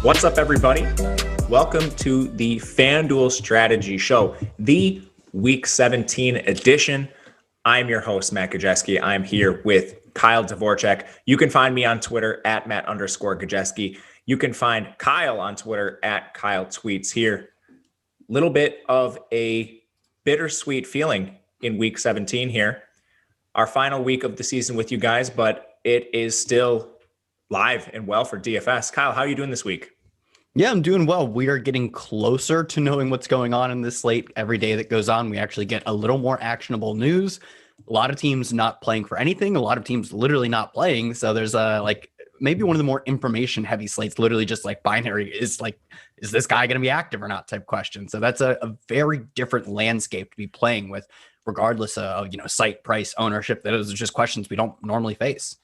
What's up, everybody? Welcome to the Fanduel Strategy Show, the Week 17 edition. I'm your host, Matt Gajewski. I'm here with Kyle Dvorchak. You can find me on Twitter at Matt_Gajewski. You can find Kyle on Twitter at Kyle Tweets here. Little bit of a bittersweet feeling in Week 17 here. Our final week of the season with you guys, but it is still live and well for DFS. Kyle, how are you doing this week? Yeah, I'm doing well. We are getting closer to knowing what's going on in this slate. Every day that goes on, we actually get a little more actionable news. A lot of teams not playing for anything. A lot of teams literally not playing. So there's maybe one of the more information heavy slates, literally just like binary is this guy going to be active or not type question. So that's a very different landscape to be playing with, regardless of, site, price, ownership. Those are just questions we don't normally face.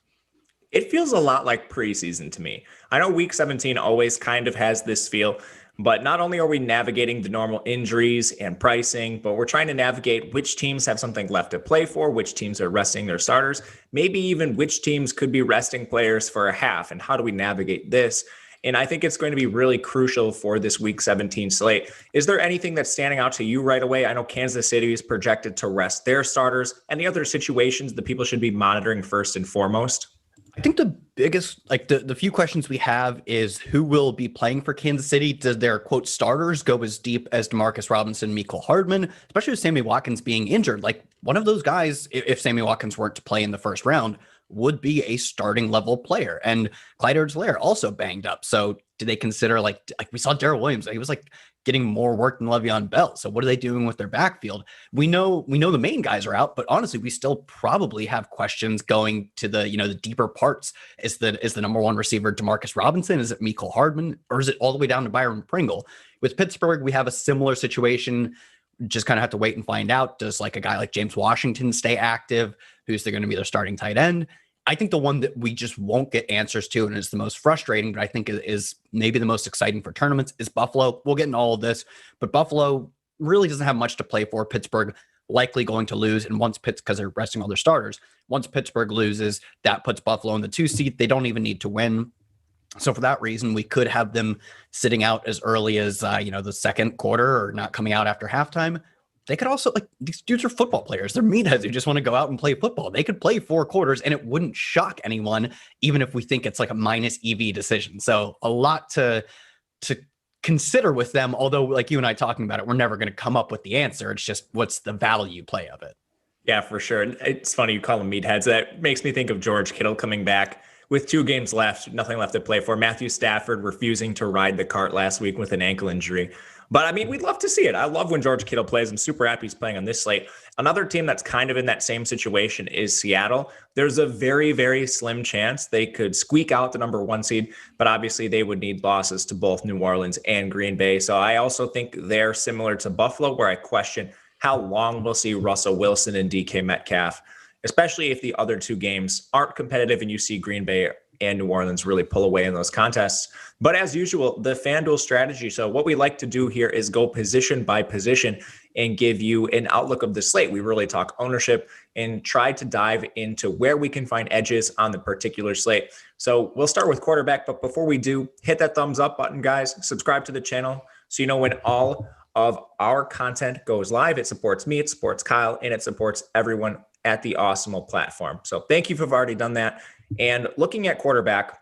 It feels a lot like preseason to me. I know Week 17 always kind of has this feel, but not only are we navigating the normal injuries and pricing, but we're trying to navigate which teams have something left to play for, which teams are resting their starters, maybe even which teams could be resting players for a half, and how do we navigate this? And I think it's going to be really crucial for this Week 17 slate. Is there anything that's standing out to you right away? I know Kansas City is projected to rest their starters. Any other situations that people should be monitoring first and foremost? I think the biggest, the few questions we have is who will be playing for Kansas City? Does their quote starters go as deep as DeMarcus Robinson, Mecole Hardman, especially with Sammy Watkins being injured? Like one of those guys, if Sammy Watkins weren't to play in the first round, would be a starting level player. And Clyde Edwards-Helaire also banged up. So do they consider like we saw Darrell Williams, he was getting more work than Le'Veon Bell. So what are they doing with their backfield? We know the main guys are out, but honestly, we still probably have questions going to the deeper parts. Is the number one receiver DeMarcus Robinson? Is it Mecole Hardman? Or is it all the way down to Byron Pringle? With Pittsburgh, we have a similar situation. Just kind of have to wait and find out. Does a guy like James Washington stay active? Who's going to be their starting tight end? I think the one that we just won't get answers to and is the most frustrating, but I think is maybe the most exciting for tournaments is Buffalo. We'll get into all of this, but Buffalo really doesn't have much to play for. Pittsburgh likely going to lose. And because they're resting all their starters, once Pittsburgh loses, that puts Buffalo in the 2 seat. They don't even need to win. So for that reason, we could have them sitting out as early as, the second quarter or not coming out after halftime. They could also, these dudes are football players. They're meatheads who just want to go out and play football. They could play 4 quarters and it wouldn't shock anyone, even if we think it's a minus EV decision. So a lot to consider with them, although like you and I talking about it, we're never going to come up with the answer. It's just what's the value play of it. Yeah, for sure. It's funny you call them meatheads. That makes me think of George Kittle coming back with 2 games left, nothing left to play for. Matthew Stafford refusing to ride the cart last week with an ankle injury. But I mean, we'd love to see it. I love when George Kittle plays. I'm super happy he's playing on this slate. Another team that's kind of in that same situation is Seattle. There's a very, very slim chance they could squeak out the number 1 seed, but obviously they would need losses to both New Orleans and Green Bay. So I also think they're similar to Buffalo, where I question how long we'll see Russell Wilson and DK Metcalf, especially if the other 2 games aren't competitive and you see Green Bay and New Orleans really pull away in those contests. But as usual, the FanDuel strategy. So what we like to do here is go position by position and give you an outlook of the slate. We really talk ownership and try to dive into where we can find edges on the particular slate. So we'll start with quarterback. But before we do, hit that thumbs up button, guys. Subscribe to the channel so you know when all of our content goes live. It supports me, it supports Kyle, and it supports everyone at the Awesemo platform. So thank you if you've already done that. And looking at quarterback,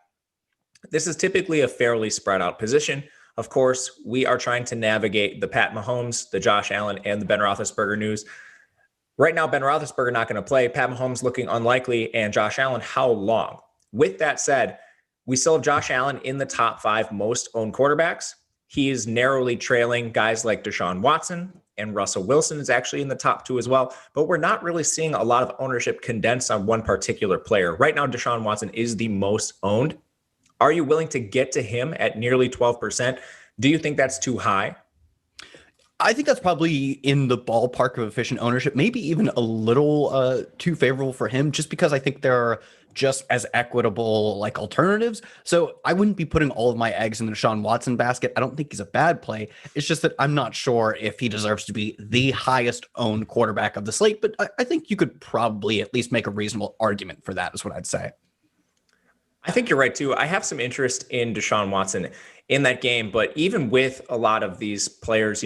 this is typically a fairly spread out position. Of course, we are trying to navigate the Pat Mahomes, the Josh Allen, and the Ben Roethlisberger news. Right now, Ben Roethlisberger not going to play. Pat Mahomes looking unlikely, and Josh Allen, how long? With that said, we still have Josh Allen in the top 5 most owned quarterbacks. He is narrowly trailing guys like Deshaun Watson, and Russell Wilson is actually in the top 2 as well. But we're not really seeing a lot of ownership condensed on one particular player. Right now, Deshaun Watson is the most owned. Are you willing to get to him at nearly 12%? Do you think that's too high? I think that's probably in the ballpark of efficient ownership, maybe even a little too favorable for him, just because I think there are just as equitable alternatives. So I wouldn't be putting all of my eggs in the Deshaun Watson basket. I don't think he's a bad play. It's just that I'm not sure if he deserves to be the highest owned quarterback of the slate, but I think you could probably at least make a reasonable argument for that is what I'd say. I think you're right too. I have some interest in Deshaun Watson in that game, but even with a lot of these players,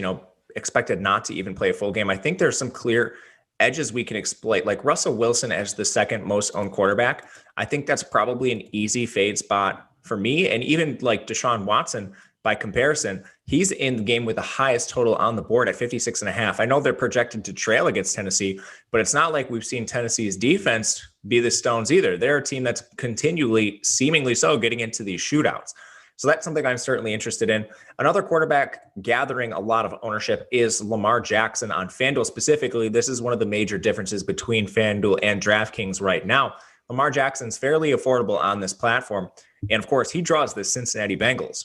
expected not to even play a full game, I think there's some clear edges we can exploit. Like Russell Wilson as the second most owned quarterback, I think that's probably an easy fade spot for me. And even like Deshaun Watson, by comparison, he's in the game with the highest total on the board at 56.5. I know they're projected to trail against Tennessee, but it's not like we've seen Tennessee's defense be the stones either. They're a team that's continually, seemingly so, getting into these shootouts. So that's something I'm certainly interested in. Another quarterback gathering a lot of ownership is Lamar Jackson on Fanduel specifically. This is one of the major differences between Fanduel and DraftKings right now. Lamar Jackson's fairly affordable on this platform. And of course, he draws the Cincinnati Bengals.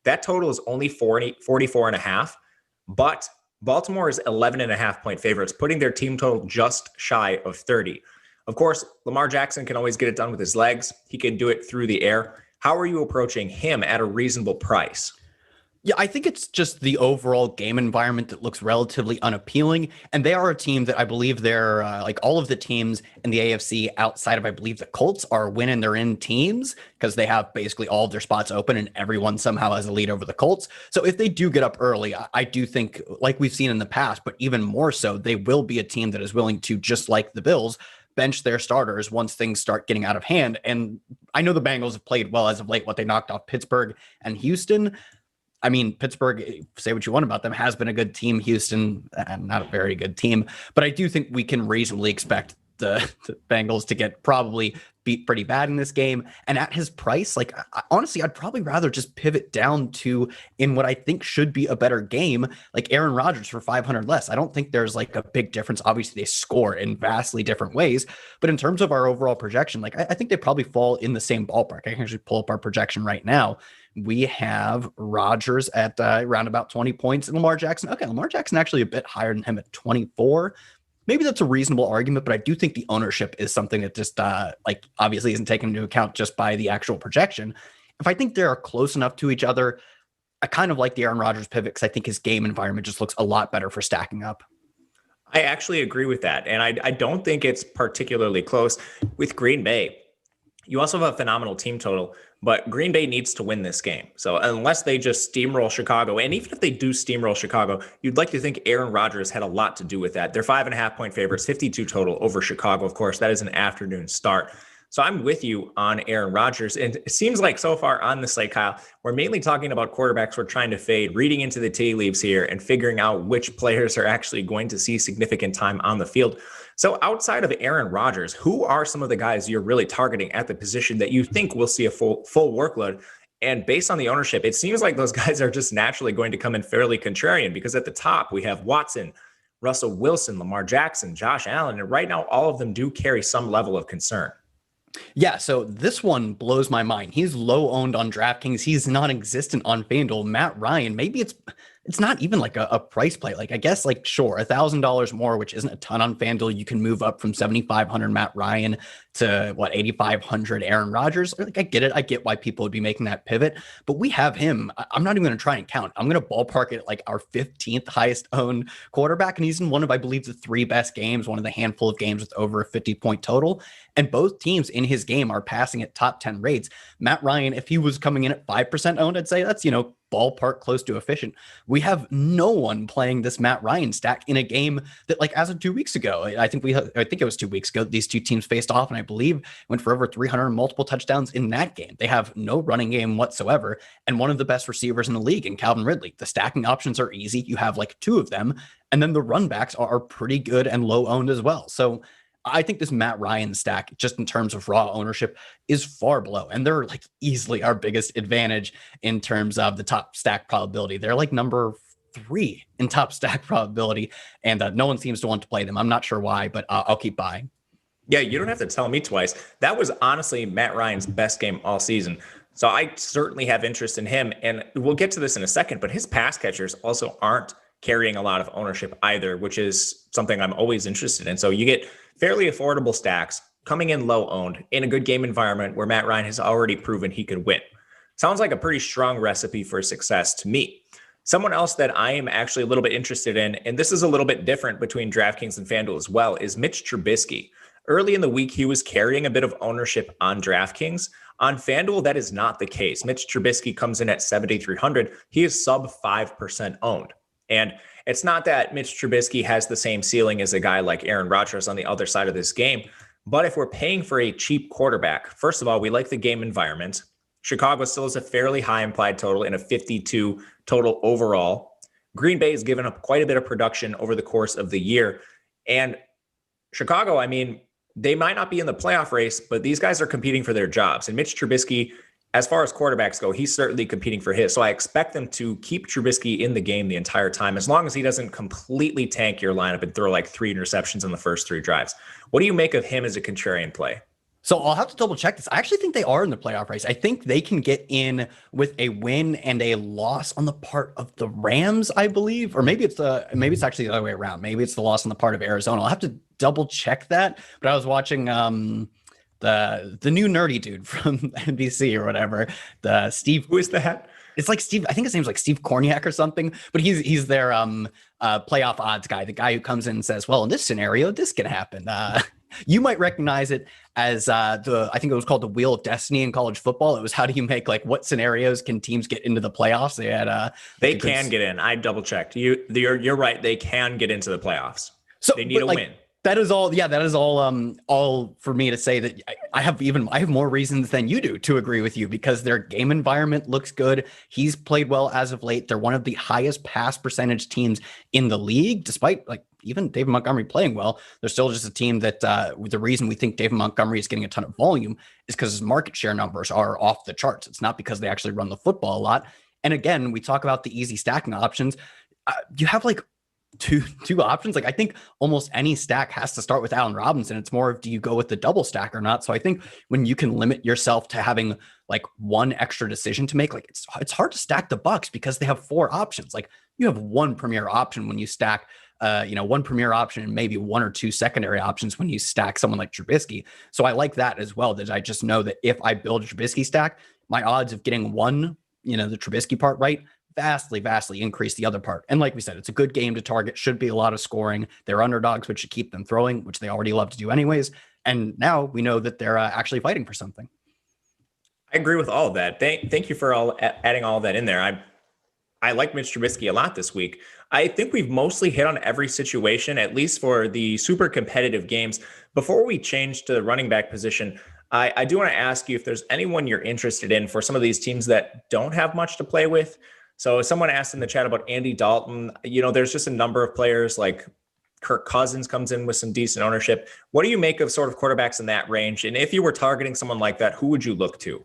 That total is only 44.5, but Baltimore is 11.5 point favorites, putting their team total just shy of 30. Of course, Lamar Jackson can always get it done with his legs. He can do it through the air. How are you approaching him at a reasonable price? Yeah, I think it's just the overall game environment that looks relatively unappealing. And they are a team that I believe they're like all of the teams in the AFC outside of, I believe, the Colts are winning their in teams because they have basically all of their spots open and everyone somehow has a lead over the Colts. So if they do get up early, I do think, like we've seen in the past, but even more so, they will be a team that is willing to, just like the Bills, bench their starters once things start getting out of hand. And I know the Bengals have played well as of late. What they knocked off Pittsburgh and Houston. I mean, Pittsburgh, say what you want about them, has been a good team. Houston, not a very good team. But I do think we can reasonably expect the Bengals to get probably beat pretty bad in this game. And at his price, like, honestly, I'd probably rather just pivot down to in what I think should be a better game, like Aaron Rodgers for 500 less. I don't think there's like a big difference. Obviously, they score in vastly different ways. But in terms of our overall projection, like, I think they probably fall in the same ballpark. I can actually pull up our projection right now. We have Rodgers at around about 20 points and Lamar Jackson. Okay, Lamar Jackson actually a bit higher than him at 24. Maybe that's a reasonable argument, but I do think the ownership is something that just like obviously isn't taken into account just by the actual projection. If I think they're close enough to each other, I kind of like the Aaron Rodgers pivot because I think his game environment just looks a lot better for stacking up. I actually agree with that. And I don't think it's particularly close with Green Bay. You also have a phenomenal team total, but Green Bay needs to win this game. So unless they just steamroll Chicago, and even if they do steamroll Chicago, you'd like to think Aaron Rodgers had a lot to do with that. They're 5.5 point favorites, 52 total over Chicago. Of course, that is an afternoon start. So I'm with you on Aaron Rodgers. And it seems like so far on the slate, Kyle, we're mainly talking about quarterbacks we're trying to fade, reading into the tea leaves here and figuring out which players are actually going to see significant time on the field. So outside of Aaron Rodgers, who are some of the guys you're really targeting at the position that you think will see a full workload? And based on the ownership, it seems like those guys are just naturally going to come in fairly contrarian because at the top we have Watson, Russell Wilson, Lamar Jackson, Josh Allen, and right now all of them do carry some level of concern. Yeah, so this one blows my mind. He's low owned on DraftKings. He's non-existent on FanDuel. Matt Ryan, maybe it's not even like a price play. Like, I guess, like, sure, $1,000 more, which isn't a ton on FanDuel. You can move up from 7,500 Matt Ryan to 8,500 Aaron Rodgers. Like, I get it. I get why people would be making that pivot, but we have him. I'm not even going to try and count. I'm going to ballpark it like our 15th highest owned quarterback. And he's in one of, I believe, the 3 best games, one of the handful of games with over a 50-point total. And both teams in his game are passing at top 10 rates. Matt Ryan, if he was coming in at 5% owned, I'd say that's, ballpark close to efficient. We have no one playing this Matt Ryan stack in a game that, like, as of 2 weeks ago, I think it was 2 weeks ago, these two teams faced off, and I believe went for over 300 multiple touchdowns in that game. They have no running game whatsoever, and one of the best receivers in the league in Calvin Ridley. The stacking options are easy. You have like 2 of them, and then the run backs are pretty good and low owned as well. So I think this Matt Ryan stack, just in terms of raw ownership, is far below. And they're like easily our biggest advantage in terms of the top stack probability. They're like number 3 in top stack probability. And no one seems to want to play them. I'm not sure why, but I'll keep buying. Yeah, you don't have to tell me twice. That was honestly Matt Ryan's best game all season. So I certainly have interest in him. And we'll get to this in a second, but his pass catchers also aren't carrying a lot of ownership either, which is something I'm always interested in. So you get fairly affordable stacks coming in low owned in a good game environment where Matt Ryan has already proven he could win. Sounds like a pretty strong recipe for success to me. Someone else that I am actually a little bit interested in, and this is a little bit different between DraftKings and FanDuel as well, is Mitch Trubisky. early in the week, he was carrying a bit of ownership on DraftKings. On Fanduel, that is not the case. Mitch Trubisky comes in at 7,300. He is sub 5% owned. And it's not that Mitch Trubisky has the same ceiling as a guy like Aaron Rodgers on the other side of this game. But if we're paying for a cheap quarterback, first of all, we like the game environment. Chicago still has a fairly high implied total and a 52 total overall. Green Bay has given up quite a bit of production over the course of the year. And Chicago, I mean, they might not be in the playoff race, but these guys are competing for their jobs. And Mitch Trubisky, as far as quarterbacks go, he's certainly competing for his. So I expect them to keep Trubisky in the game the entire time, as long as he doesn't completely tank your lineup and throw like 3 interceptions in the first 3 drives. What do you make of him as a contrarian play? So I'll have to double check this. I actually think they are in the playoff race. I think they can get in with a win and a loss on the part of the Rams, I believe, or maybe it's actually the other way around. Maybe it's the loss on the part of Arizona. I'll have to double check that. But I was watching the new nerdy dude from NBC or whatever, the Steve. Who is that? It's like Steve. I think his name's like Steve Korniak or something. But he's their playoff odds guy, the guy who comes in and says, "Well, in this scenario, this can happen." You might recognize it as I think it was called the Wheel of Destiny in college football. It was how do you make like what scenarios can teams get into the playoffs? They had they can get in. I double checked. You're right. They can get into the playoffs. So they need a win. That is all. Yeah, that is all for me to say that I have more reasons than you do to agree with you, because their game environment looks good. He's played well as of late. They're one of the highest pass percentage teams in the league, despite like even David Montgomery playing well. They're still just a team that the reason we think David Montgomery is getting a ton of volume is because his market share numbers are off the charts. It's not because they actually run the football a lot. And again, we talk about the easy stacking options. You have like two options. Like I think almost any stack has to start with Allen Robinson. It's more of, do you go with the double stack or not? So I think when you can limit yourself to having like one extra decision to make, like it's hard to stack the Bucks because they have 4 options. Like you have one premier option when you stack one premier option and maybe 1 or 2 secondary options when you stack someone like Trubisky. So I like that as well, that I just know that if I build a Trubisky stack, my odds of getting the Trubisky part right vastly increase the other part. And like we said, it's a good game to target, should be a lot of scoring. They're underdogs, which should keep them throwing, which they already love to do anyways. And now we know that they're actually fighting for something. I agree with all of that. Thank you for adding all of that in there. I like Mitch Trubisky a lot this week. I think we've mostly hit on every situation, at least for the super competitive games. Before we change to the running back position, I do want to ask you if there's anyone you're interested in for some of these teams that don't have much to play with. So someone asked in the chat about Andy Dalton. There's just a number of players like Kirk Cousins comes in with some decent ownership. What do you make of sort of quarterbacks in that range? And if you were targeting someone like that, who would you look to?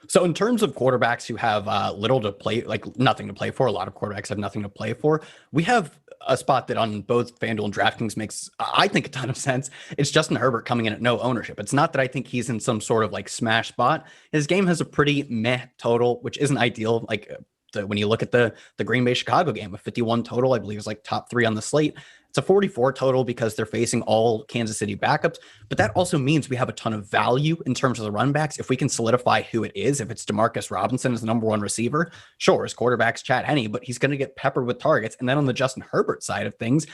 So in terms of quarterbacks who have little to play, like nothing to play for, a lot of quarterbacks have nothing to play for. We have a spot that on both FanDuel and DraftKings makes, I think, a ton of sense. It's Justin Herbert coming in at no ownership. It's not that I think he's in some sort of like smash spot. His game has a pretty meh total, which isn't ideal. Like when you look at the Green Bay Chicago game, a 51 total, I believe is like top 3 on the slate. It's a 44 total because they're facing all Kansas City backups. But that also means we have a ton of value in terms of the run backs. If we can solidify who it is, if it's Demarcus Robinson as the number 1 receiver, sure, his quarterback's Chad Henne, but he's going to get peppered with targets. And then on the Justin Herbert side of things,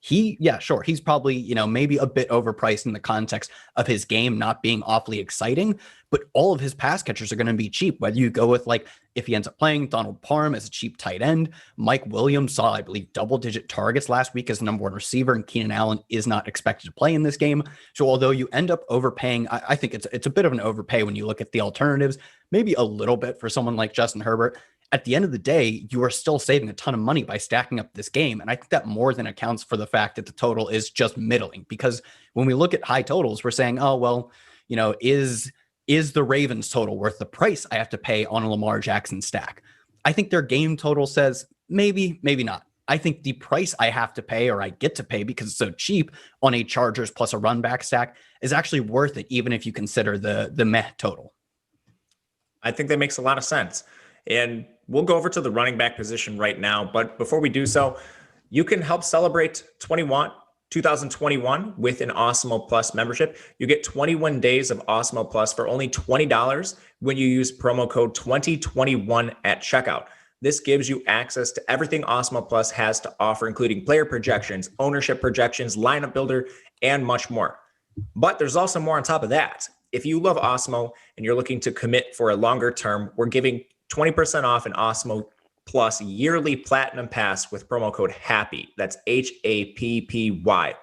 he's probably, maybe a bit overpriced in the context of his game not being awfully exciting, but all of his pass catchers are going to be cheap. Whether you go with if he ends up playing Donald Parham as a cheap tight end, Mike Williams saw, I believe, double-digit targets last week as the number 1 receiver, and Keenan Allen is not expected to play in this game. So although you end up overpaying, I think it's a bit of an overpay when you look at the alternatives, maybe a little bit for someone like Justin Herbert. At the end of the day, you are still saving a ton of money by stacking up this game. And I think that more than accounts for the fact that the total is just middling, because when we look at high totals, we're saying, oh, well, is the Ravens total worth the price I have to pay on a Lamar Jackson stack? I think their game total says maybe not. I think the price I have to pay, or I get to pay because it's so cheap on a Chargers plus a run back stack, is actually worth it, even if you consider the meh total. I think that makes a lot of sense. And we'll go over to the running back position right now. But before we do so, you can help celebrate 2021 with an Awesemo Plus membership. You get 21 days of Awesemo Plus for only $20 when you use promo code 2021 at checkout. This gives you access to everything Awesemo Plus has to offer, including player projections, ownership projections, lineup builder, and much more. But there's also more on top of that. If you love Awesemo and you're looking to commit for a longer term, we're giving 20% off an Awesemo Plus yearly platinum pass with promo code HAPPY. That's HAPPY.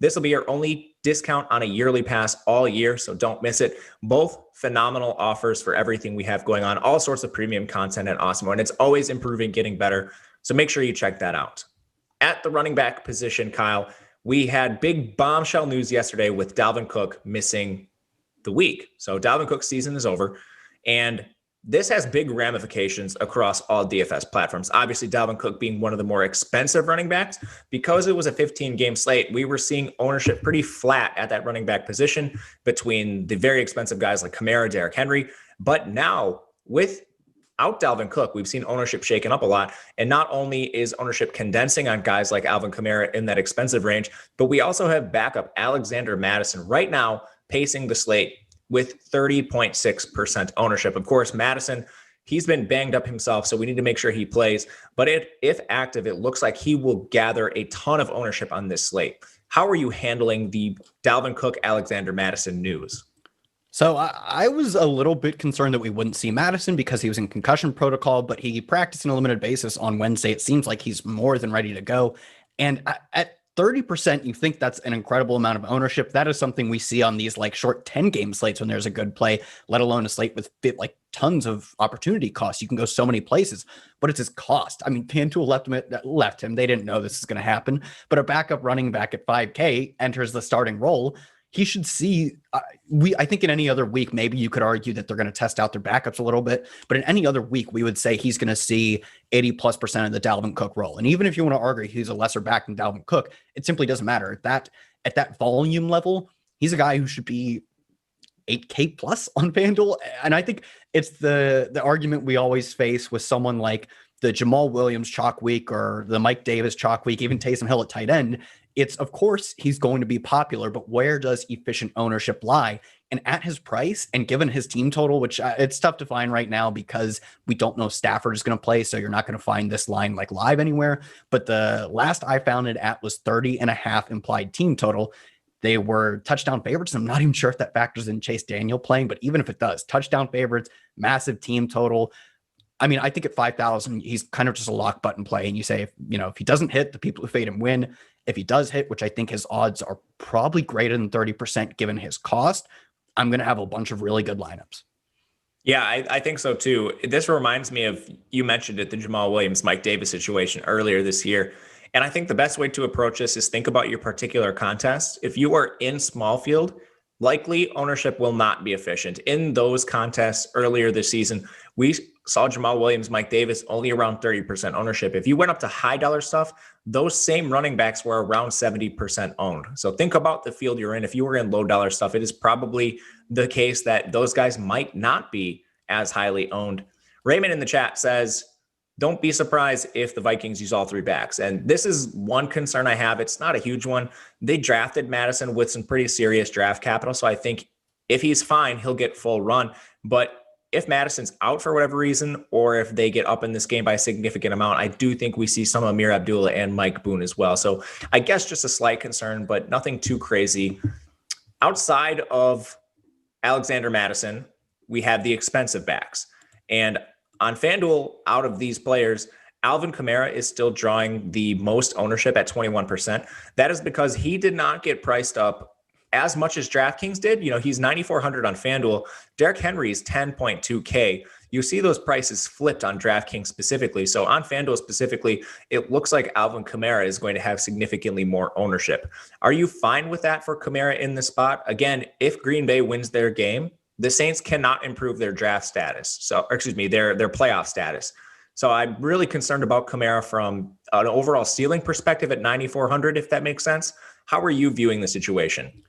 This will be your only discount on a yearly pass all year, so don't miss it. Both phenomenal offers for everything we have going on, all sorts of premium content at Awesemo, and it's always improving, getting better. So make sure you check that out. At the running back position, Kyle, we had big bombshell news yesterday with Dalvin Cook missing the week. So Dalvin Cook's season is over, and this has big ramifications across all DFS platforms. Obviously, Dalvin Cook being one of the more expensive running backs, because it was a 15-game slate, we were seeing ownership pretty flat at that running back position between the very expensive guys like Kamara, Derrick Henry. But now, without Dalvin Cook, we've seen ownership shaken up a lot. And not only is ownership condensing on guys like Alvin Kamara in that expensive range, but we also have backup Alexander Mattison right now pacing the slate with 30.6% ownership. Of course, Mattison, he's been banged up himself, so we need to make sure he plays. But if active, it looks like he will gather a ton of ownership on this slate. How are you handling the Dalvin Cook, Alexander Mattison news? So I was a little bit concerned that we wouldn't see Mattison because he was in concussion protocol, but he practiced on a limited basis on Wednesday. It seems like he's more than ready to go. And at 30%, you think that's an incredible amount of ownership. That is something we see on these like short 10-game slates when there's a good play, let alone a slate with like tons of opportunity costs. You can go so many places, but it's his cost. I mean, Fanduel left him. They didn't know this is going to happen, but a backup running back at 5K enters the starting role. He should see, I think in any other week, maybe you could argue that they're going to test out their backups a little bit, but in any other week, we would say he's going to see 80+% of the Dalvin Cook role. And even if you want to argue he's a lesser back than Dalvin Cook, it simply doesn't matter. At that volume level, he's a guy who should be 8K plus on FanDuel. And I think it's the argument we always face with someone like the Jamal Williams chalk week or the Mike Davis chalk week, even Taysom Hill at tight end. It's, of course, he's going to be popular, but where does efficient ownership lie? And at his price and given his team total, which it's tough to find right now because we don't know if Stafford is going to play, so you're not going to find this line like live anywhere. But the last I found it at was 30.5 implied team total. They were touchdown favorites. I'm not even sure if that factors in Chase Daniel playing, but even if it does, touchdown favorites, massive team total. I mean, I think at 5,000, he's kind of just a lock button play. And you say, if he doesn't hit, the people who fade him win. If he does hit, which I think his odds are probably greater than 30% given his cost, I'm going to have a bunch of really good lineups. Yeah, I think so too. This reminds me of, you mentioned it, the Jamal Williams, Mike Davis situation earlier this year. And I think the best way to approach this is think about your particular contest. If you are in small field, likely ownership will not be efficient. In those contests earlier this season, we saw Jamal Williams, Mike Davis only around 30% ownership. If you went up to high dollar stuff, those same running backs were around 70% owned. So think about the field you're in. If you were in low dollar stuff, it is probably the case that those guys might not be as highly owned. Raymond in the chat says, don't be surprised if the Vikings use all three backs. And this is one concern I have. It's not a huge one. They drafted Mattison with some pretty serious draft capital. So I think if he's fine, he'll get full run. But if Madison's out for whatever reason, or if they get up in this game by a significant amount, I do think we see some Amir Abdullah and Mike Boone as well. So I guess just a slight concern, but nothing too crazy. Outside of Alexander Mattison, we have the expensive backs. And on FanDuel, out of these players, Alvin Kamara is still drawing the most ownership at 21%. That is because he did not get priced up as much as DraftKings did. He's 9,400 on FanDuel. Derrick Henry is 10.2K. You see those prices flipped on DraftKings specifically. So on FanDuel specifically, it looks like Alvin Kamara is going to have significantly more ownership. Are you fine with that for Kamara in this spot? Again, if Green Bay wins their game, the Saints cannot improve their draft status. Their playoff status. So I'm really concerned about Kamara from an overall ceiling perspective at 9,400, if that makes sense. How are you viewing the situation?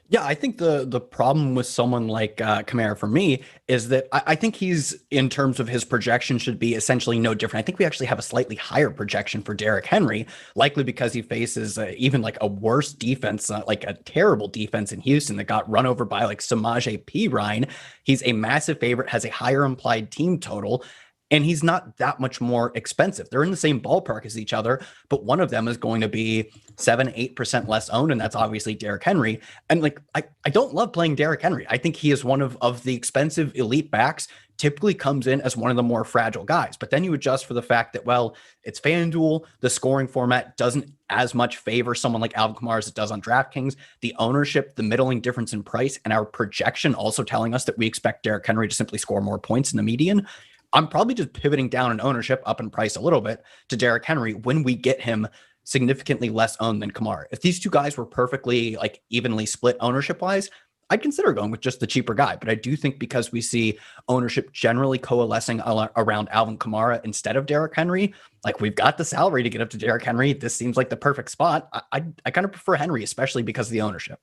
Yeah, I think the problem with someone like Kamara for me is that I think he's, in terms of his projection, should be essentially no different. I think we actually have a slightly higher projection for Derrick Henry, likely because he faces even like a worse defense, like a terrible defense in Houston that got run over by like Samaje Perine. He's a massive favorite, has a higher implied team total. And he's not that much more expensive. They're in the same ballpark as each other, but one of them is going to be 7-8% less owned, and that's obviously Derrick Henry. And like, I don't love playing Derrick Henry. I think he is one of the expensive elite backs, typically comes in as one of the more fragile guys. But then you adjust for the fact that, well, it's FanDuel, the scoring format doesn't as much favor someone like Alvin Kamara as it does on DraftKings. The ownership, the middling difference in price, and our projection also telling us that we expect Derrick Henry to simply score more points in the median. I'm probably just pivoting down in ownership, up in price a little bit, to Derrick Henry when we get him significantly less owned than Kamara. If these two guys were perfectly like evenly split ownership wise, I'd consider going with just the cheaper guy. But I do think because we see ownership generally coalescing around Alvin Kamara instead of Derrick Henry, like we've got the salary to get up to Derrick Henry. This seems like the perfect spot. I kind of prefer Henry, especially because of the ownership.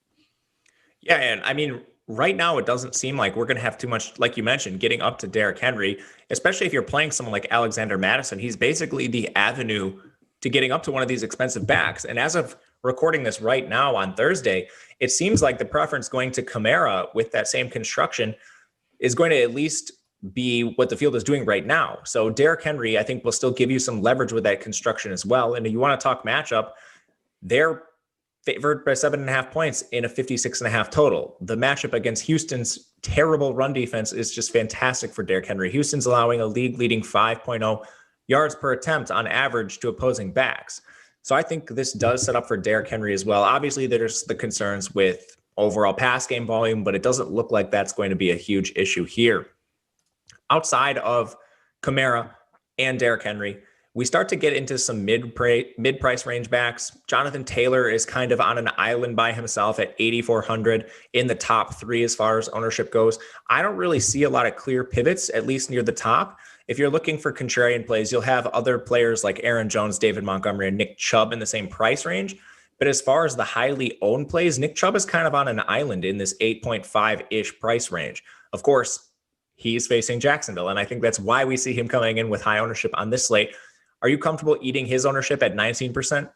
Yeah, and I mean, right now it doesn't seem like we're going to have too much, like you mentioned, getting up to Derrick Henry, especially if you're playing someone like Alexander Mattison. He's basically the avenue to getting up to one of these expensive backs. And as of recording this right now on Thursday, it seems like the preference going to Kamara with that same construction is going to at least be what the field is doing right now. So Derrick Henry, I think, will still give you some leverage with that construction as well. And if you want to talk matchup, they're favored by 7.5 points in a 56.5 total. The matchup against Houston's terrible run defense is just fantastic for Derrick Henry. Houston's allowing a league-leading 5.0 yards per attempt on average to opposing backs. So I think this does set up for Derrick Henry as well. Obviously, there's the concerns with overall pass game volume, but it doesn't look like that's going to be a huge issue here. Outside of Kamara and Derrick Henry, we start to get into some mid-price range backs. Jonathan Taylor is kind of on an island by himself at 8,400 in the top three as far as ownership goes. I don't really see a lot of clear pivots, at least near the top. If you're looking for contrarian plays, you'll have other players like Aaron Jones, David Montgomery, and Nick Chubb in the same price range. But as far as the highly owned plays, Nick Chubb is kind of on an island in this 8.5-ish price range. Of course, he's facing Jacksonville, and I think that's why we see him coming in with high ownership on this slate. Are you comfortable eating his ownership at 19%?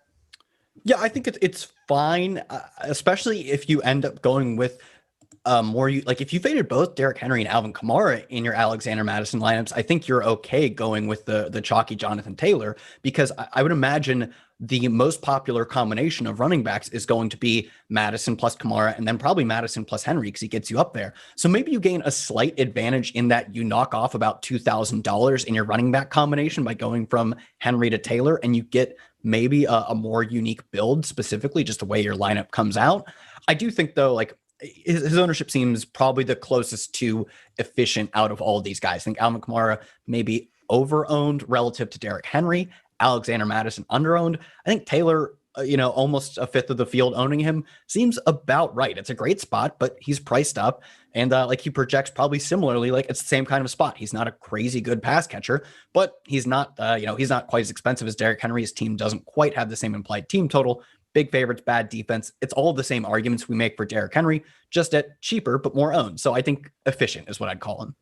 Yeah, I think it's fine, especially if you end up going with if you faded both Derrick Henry and Alvin Kamara in your Alexander Mattison lineups, I think you're okay going with the chalky Jonathan Taylor, because I would imagine the most popular combination of running backs is going to be Mattison plus Kamara, and then probably Mattison plus Henry, because he gets you up there. So maybe you gain a slight advantage in that you knock off about $2,000 in your running back combination by going from Henry to Taylor, and you get maybe a more unique build, specifically just the way your lineup comes out. I do think, though, like, his ownership seems probably the closest to efficient out of all of these guys. I think Alvin Kamara maybe over-owned relative to Derrick Henry, Alexander Mattison under-owned. I think Taylor, almost a fifth of the field owning him seems about right. It's a great spot, but he's priced up, and he projects probably similarly, like it's the same kind of spot. He's not a crazy good pass catcher, but he's not, he's not quite as expensive as Derrick Henry. His team doesn't quite have the same implied team total. Big favorites, bad defense. It's all the same arguments we make for Derrick Henry, just at cheaper but more owned. So I think efficient is what I'd call him.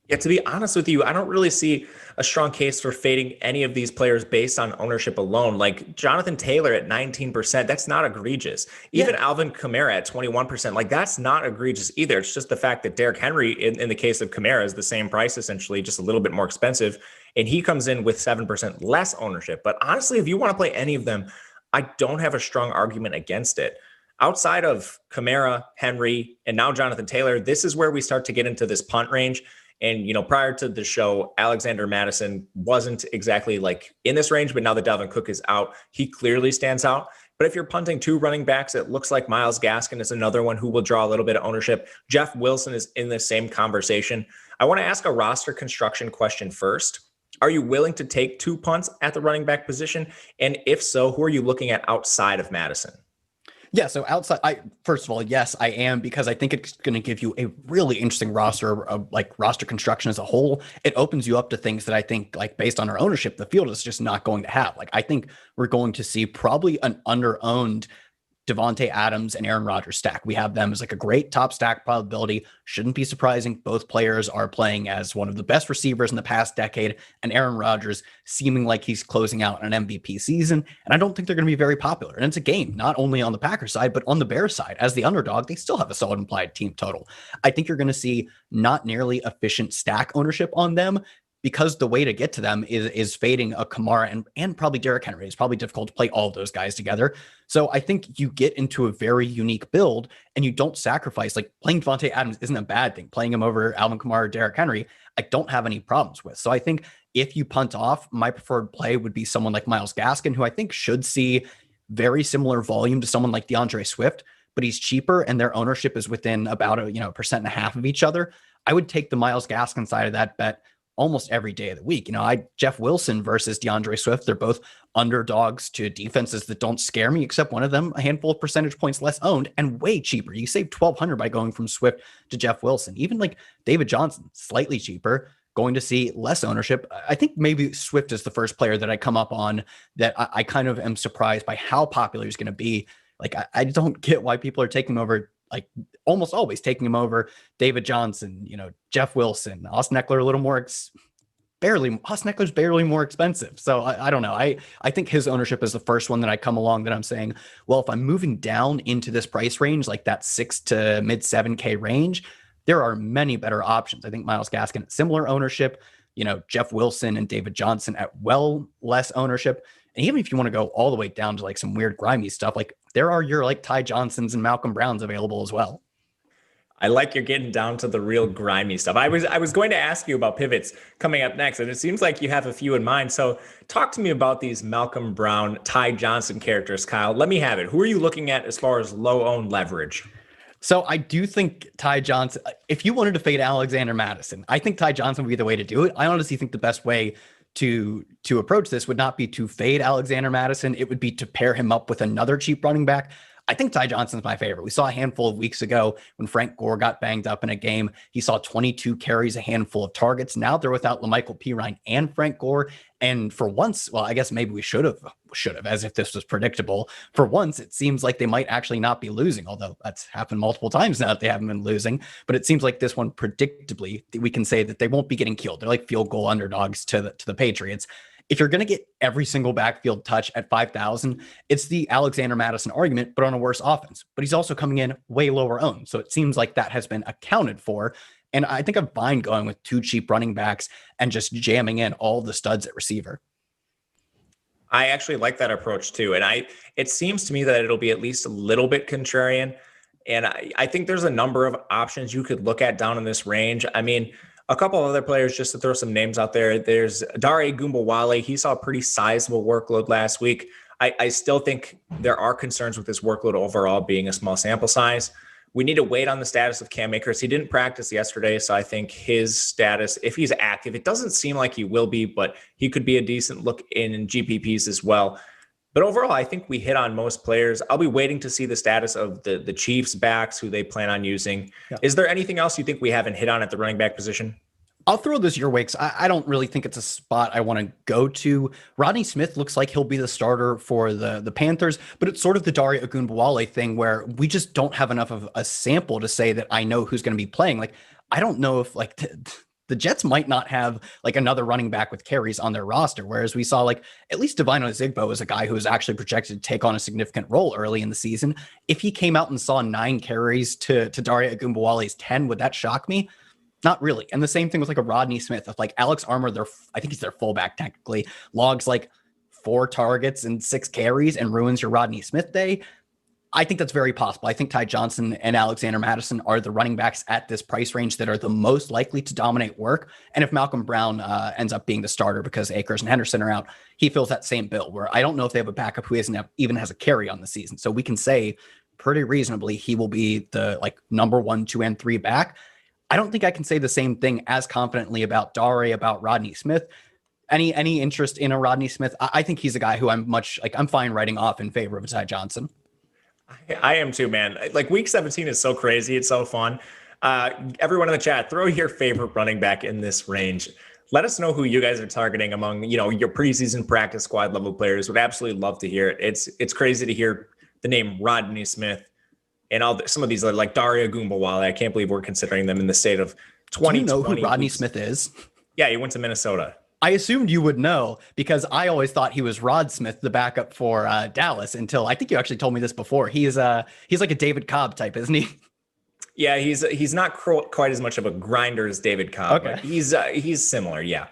Yeah, to be honest with you, I don't really see a strong case for fading any of these players based on ownership alone. Like Jonathan Taylor at 19%, that's not egregious. Even Alvin Kamara at 21%, like that's not egregious either. It's just the fact that Derrick Henry, in the case of Kamara, is the same price essentially, just a little bit more expensive. And he comes in with 7% less ownership. But honestly, if you want to play any of them, I don't have a strong argument against it. Outside of Kamara, Henry, and now Jonathan Taylor, this is where we start to get into this punt range. And, prior to the show, Alexander Mattison wasn't exactly like in this range, but now that Dalvin Cook is out, he clearly stands out. But if you're punting two running backs, it looks like Myles Gaskin is another one who will draw a little bit of ownership. Jeff Wilson is in the same conversation. I want to ask a roster construction question first. Are you willing to take two punts at the running back position? And if so, who are you looking at outside of Madison? Yeah, so first of all, yes, I am, because I think it's going to give you a really interesting roster of roster construction as a whole. It opens you up to things that I think, like, based on our ownership, the field is just not going to have. Like, I think we're going to see probably an under-owned Devante Adams and Aaron Rodgers stack. We have them as like a great top stack probability. Shouldn't be surprising. Both players are playing as one of the best receivers in the past decade, and Aaron Rodgers seeming like he's closing out an MVP season. And I don't think they're going to be very popular. And it's a game, not only on the Packers side, but on the Bears side. As the underdog, they still have a solid implied team total. I think you're going to see not nearly efficient stack ownership on them. because the way to get to them is fading a Kamara and probably Derrick Henry. It's probably difficult to play all of those guys together. So I think you get into a very unique build and you don't sacrifice, like playing Devante Adams isn't a bad thing. Playing him over Alvin Kamara or Derrick Henry, I don't have any problems with. So I think if you punt off, my preferred play would be someone like Myles Gaskin, who I think should see very similar volume to someone like DeAndre Swift, but he's cheaper and their ownership is within about a 1.5% of each other. I would take the Myles Gaskin side of that bet almost every day of the week. Jeff Wilson versus DeAndre Swift, they're both underdogs to defenses that don't scare me, except one of them a handful of percentage points less owned and way cheaper. You save $1,200 by going from Swift to Jeff Wilson. Even like David Johnson, slightly cheaper, going to see less ownership. I think maybe Swift is the first player that I come up on that I kind of am surprised by how popular he's going to be. Like, I don't get why people are taking him over, like almost always taking him over David Johnson, Jeff Wilson, Austin Eckler, a little more Austin Eckler's barely more expensive. So I don't know. I think his ownership is the first one that I come along that I'm saying, well, if I'm moving down into this price range, like that 6 to mid 7K range, there are many better options. I think Myles Gaskin at similar ownership, Jeff Wilson and David Johnson at well less ownership. And even if you want to go all the way down to like some weird grimy stuff, like there are your like Ty Johnsons and Malcolm Browns available as well. I like you're getting down to the real grimy stuff. I was going to ask you about pivots coming up next, and it seems like you have a few in mind. So talk to me about these Malcolm Brown, Ty Johnson characters, Kyle. Let me have it. Who are you looking at as far as low owned leverage? So I do think Ty Johnson, if you wanted to fade Alexander Mattison, I think Ty Johnson would be the way to do it. I honestly think the best way to approach this would not be to fade Alexander Mattison. It would be to pair him up with another cheap running back. I think Ty Johnson's my favorite. We saw a handful of weeks ago when Frank Gore got banged up in a game. He saw 22 carries, a handful of targets. Now they're without LaMichael Pirine and Frank Gore. And for once, well, I guess maybe we should have, as if this was predictable. For once, it seems like they might actually not be losing, although that's happened multiple times now that they haven't been losing. But it seems like this one, predictably, we can say that they won't be getting killed. They're like field goal underdogs to the Patriots. If you're going to get every single backfield touch at 5,000, it's the Alexander Mattison argument, but on a worse offense. But he's also coming in way lower owned. So it seems like that has been accounted for. And I think I'm fine going with two cheap running backs and just jamming in all the studs at receiver. I actually like that approach too. And it seems to me that it'll be at least a little bit contrarian. And I think there's a number of options you could look at down in this range. I mean, a couple of other players, just to throw some names out there. There's Dare Gumbawale. He saw a pretty sizable workload last week. I still think there are concerns with his workload overall being a small sample size. We need to wait on the status of Cam Akers. He didn't practice yesterday, so I think his status, if he's active, it doesn't seem like he will be, but he could be a decent look in GPPs as well. But overall, I think we hit on most players. I'll be waiting to see the status of the Chiefs backs, who they plan on using. Yeah. Is there anything else you think we haven't hit on at the running back position? I'll throw this your way, because I don't really think it's a spot I want to go to. Rodney Smith looks like he'll be the starter for the Panthers, but it's sort of the Dare Ogunbowale thing where we just don't have enough of a sample to say that I know who's going to be playing. Like, I don't know if like the Jets might not have like another running back with carries on their roster, whereas we saw like at least Divine Ozigbo is a guy who was actually projected to take on a significant role early in the season. If he came out and saw 9 carries to Dare Ogunbowale's 10, would that shock me? Not really. And the same thing with like a Rodney Smith. If like Alex Armour, I think he's their fullback technically, logs like 4 targets and 6 carries and ruins your Rodney Smith day. I think that's very possible. I think Ty Johnson and Alexander Mattison are the running backs at this price range that are the most likely to dominate work. And if Malcolm Brown ends up being the starter because Akers and Henderson are out, he fills that same bill, where I don't know if they have a backup who even has a carry on the season. So we can say pretty reasonably he will be the like number 1, 2, and 3 back. I don't think I can say the same thing as confidently about Dare, about Rodney Smith. Any interest in a Rodney Smith? I think he's a guy who I'm fine writing off in favor of a Ty Johnson. I am too, man. Like week 17 is so crazy. It's so fun. Everyone in the chat, throw your favorite running back in this range. Let us know who you guys are targeting among, your preseason practice squad level players. Would absolutely love to hear it. It's crazy to hear the name Rodney Smith. And some of these are like Dare Ogunbowale. I can't believe we're considering them in the state of 2020. Do you know who Rodney Smith is? Yeah, he went to Minnesota. I assumed you would know because I always thought he was Rod Smith, the backup for Dallas, until I think you actually told me this before. He's like a David Cobb type, isn't he? Yeah, he's not quite as much of a grinder as David Cobb. Okay. But he's similar, yeah.